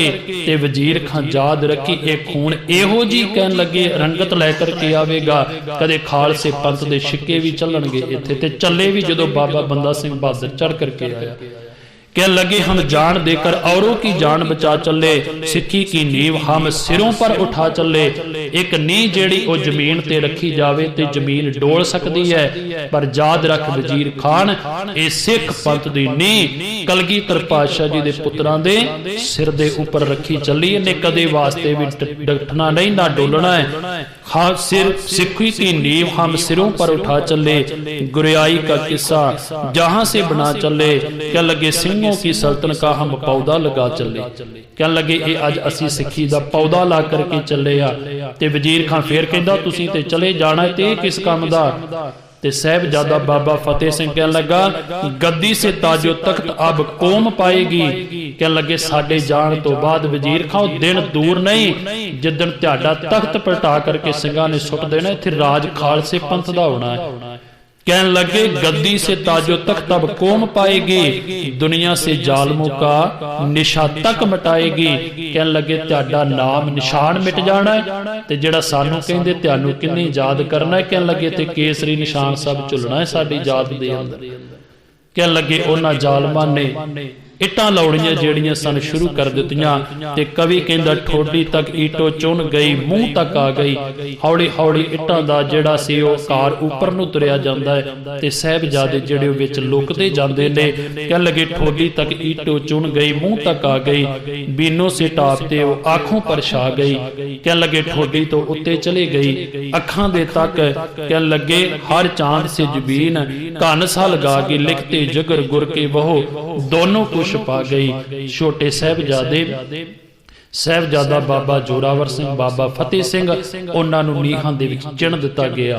Speaker 1: ਤੇ ਵਜ਼ੀਰ ਖਾਂ ਯਾਦ ਰੱਖੀ ਇਹ ਖੂਨ ਇਹੋ ਜੀ ਕਹਿਣ ਲੱਗੇ ਰੰਗਤ ਲੈ ਕਰਕੇ ਆਵੇਗਾ। ਕਦੇ ਖਾਲਸੇ ਪੰਥ ਦੇ ਛਿੱਕੇ ਵੀ ਚੱਲਣਗੇ ਇੱਥੇ ਤੇ ਚੱਲੇ ਵੀ ਜਦੋਂ ਬਾਬਾ ਬੰਦਾ ਸਿੰਘ ਬਹਾਦਰ ਚੜ ਕਰਕੇ ਆਇਆ। कह लगे हम जान देकर औरों की जान बचा चले, सिक्खी की नींव हम सिरों पर उठा चले। एक नींह जेड़ी ओ जमीन ते रखी जावे ते जमीन डोल सकती है, पर याद रख वजीर खान ए सिख पंथ दी नींह कलगीधर पातशाह जी दे पुत्रां दे सिर दे उपर रखी चली। इन्हें कदे वास्ते भी डटना नहीं, ना डोलना है। हाँ सिर सिक्खी की नींव हम सिरों पर उठा चले, गुरियाई का किस्सा जहां से बना चले। क्या लगे सिंहों की सल्तन का हम पौधा लगा चले। क्या लगे ये अज असी सिक्खी दा पौधा ला करके चले आ। ते वजीर खां फिर कहंदा तुसीं ते चले जाना ते किस काम दा। ते साहिबजादा बाबा फतेह सिंह कहन लगा गद्दी से ताजो तख्त अब कौम पाएगी। कह लगे साडे जान तो बाद वजीर खां दिन दूर नहीं जिदन त्याडा तख्त पलटा करके सिंघां ने सुट देना, इत्थे राज खालसे पंथ दा होना है। कहने लगे गद्दी से ताजो तख्त अब कौम पाएगी, दुनिया से जालमों का निशा तक मिटाएगी। कहने लगे त्याडा नाम निशान मिट जाना है, ते जेड़ा सानू कहंदे त्यानू किन्नी याद करना है। कहने लगे ते केसरी निशान सब झुलना है साडी याद दे अंदर। कहने लगे उन्हां जालमां ने इटां लाउणियां जेड़ियां सन शुरू कर दित्तियां, ते कवि कहंदा ठोडी तक ईटो चुन गई मूंह तक आ गई। हौली हौली इटां दा जेड़ा सी ओ कार ऊपर नूं तुरिया जांदा है, ते साहिबजादे जेड़े विच लुकदे जांदे ने। कहण लगे ठोडी तक ईटो चुन गई मूंह तक आ गई, बीनों से टापते वो आंखों पर छा गई। कहण लगे ठोडी तो उत्ते चली गई, अखां दे तक। कहण लगे हर चांद से जबीन घन सा लगा के लिखते जगर गुर के वहो दोनों कुछ पा गई। छोटे साहिबजादा बाबा जोरावर सिंह बाबा फतेह सिंह उन्हां नूं नीहां दे विच चिण दिता गया।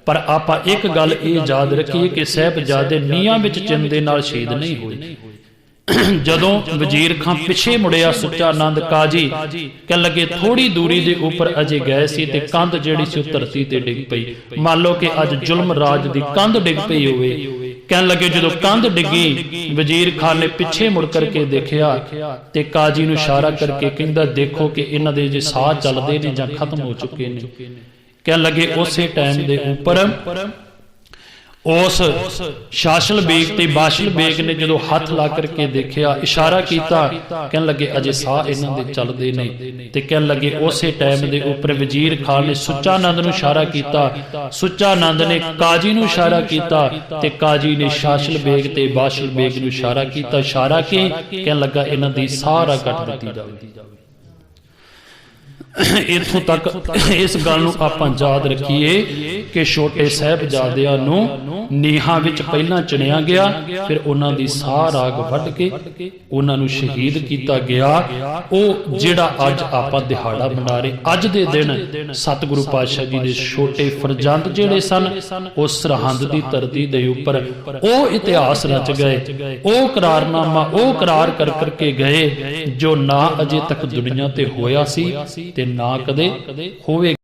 Speaker 1: पर आपां एक गल ये याद रखीए कि साहिबजादे नीहां विच चिण दे नाल शहीद नहीं होए। जदों वजीर खां पिछे मुड़िया सुच्चा नंद काजी कह लगे थोड़ी दूरी दे उपर अजे गए सी ते कंध जेड़ी सी धरती ते डिग पई। मान लो कि अज जुल्म राज दी कंध डिग पई होवे। कहने लगे जो कंध डिगी वजीर खान ने पिछे मुड़ करके देखिया ते काजी नूं इशारा करके कहंदा देखो कि इन्हां दे जे साह चलदे ने जां खत्म हो चुके ने। कहने लगे उसे टाइम दे उपर उस शाशल बेग ते बाशल बेग ने जो हाथ ला करके देखिया इशारा किया, कहन लगे अजे साह इन्हां दे चलदे ने। ते कहन लगे उसे टाइम दे उपर वजीर खान ने सुच्चा नंद नूं इशारा किया, सुच्चा नंद ने काजी नूं इशारा किया, ते काजी ने शाशल बेग ते बाशल बेग नूं इशारा किया। इशारा के कहन लगा इन्हां दी सारा कट दित्ती जावे। इत्थों तक इस गल नूं आपां याद रखीए कि छोटे साहिबजादियां नूं नीहां विच पहलां चुनिया गया, फिर उन्हां दी साह राग वढ के उन्हां नूं शहीद कीता गया। ओ जिहड़ा अज आपां दिहाड़ा मना रहे अज दे दिन सतगुरु पातशाह जी दे छोटे फरजंद जिहड़े सन ओ सरहंद दी धरती दे उपर ओ इतिहास रच गए, ओ करारनामा ओ करार कर करके गए जो ना अजे तक दुनिया ते होया सी ते ना कदे होवे।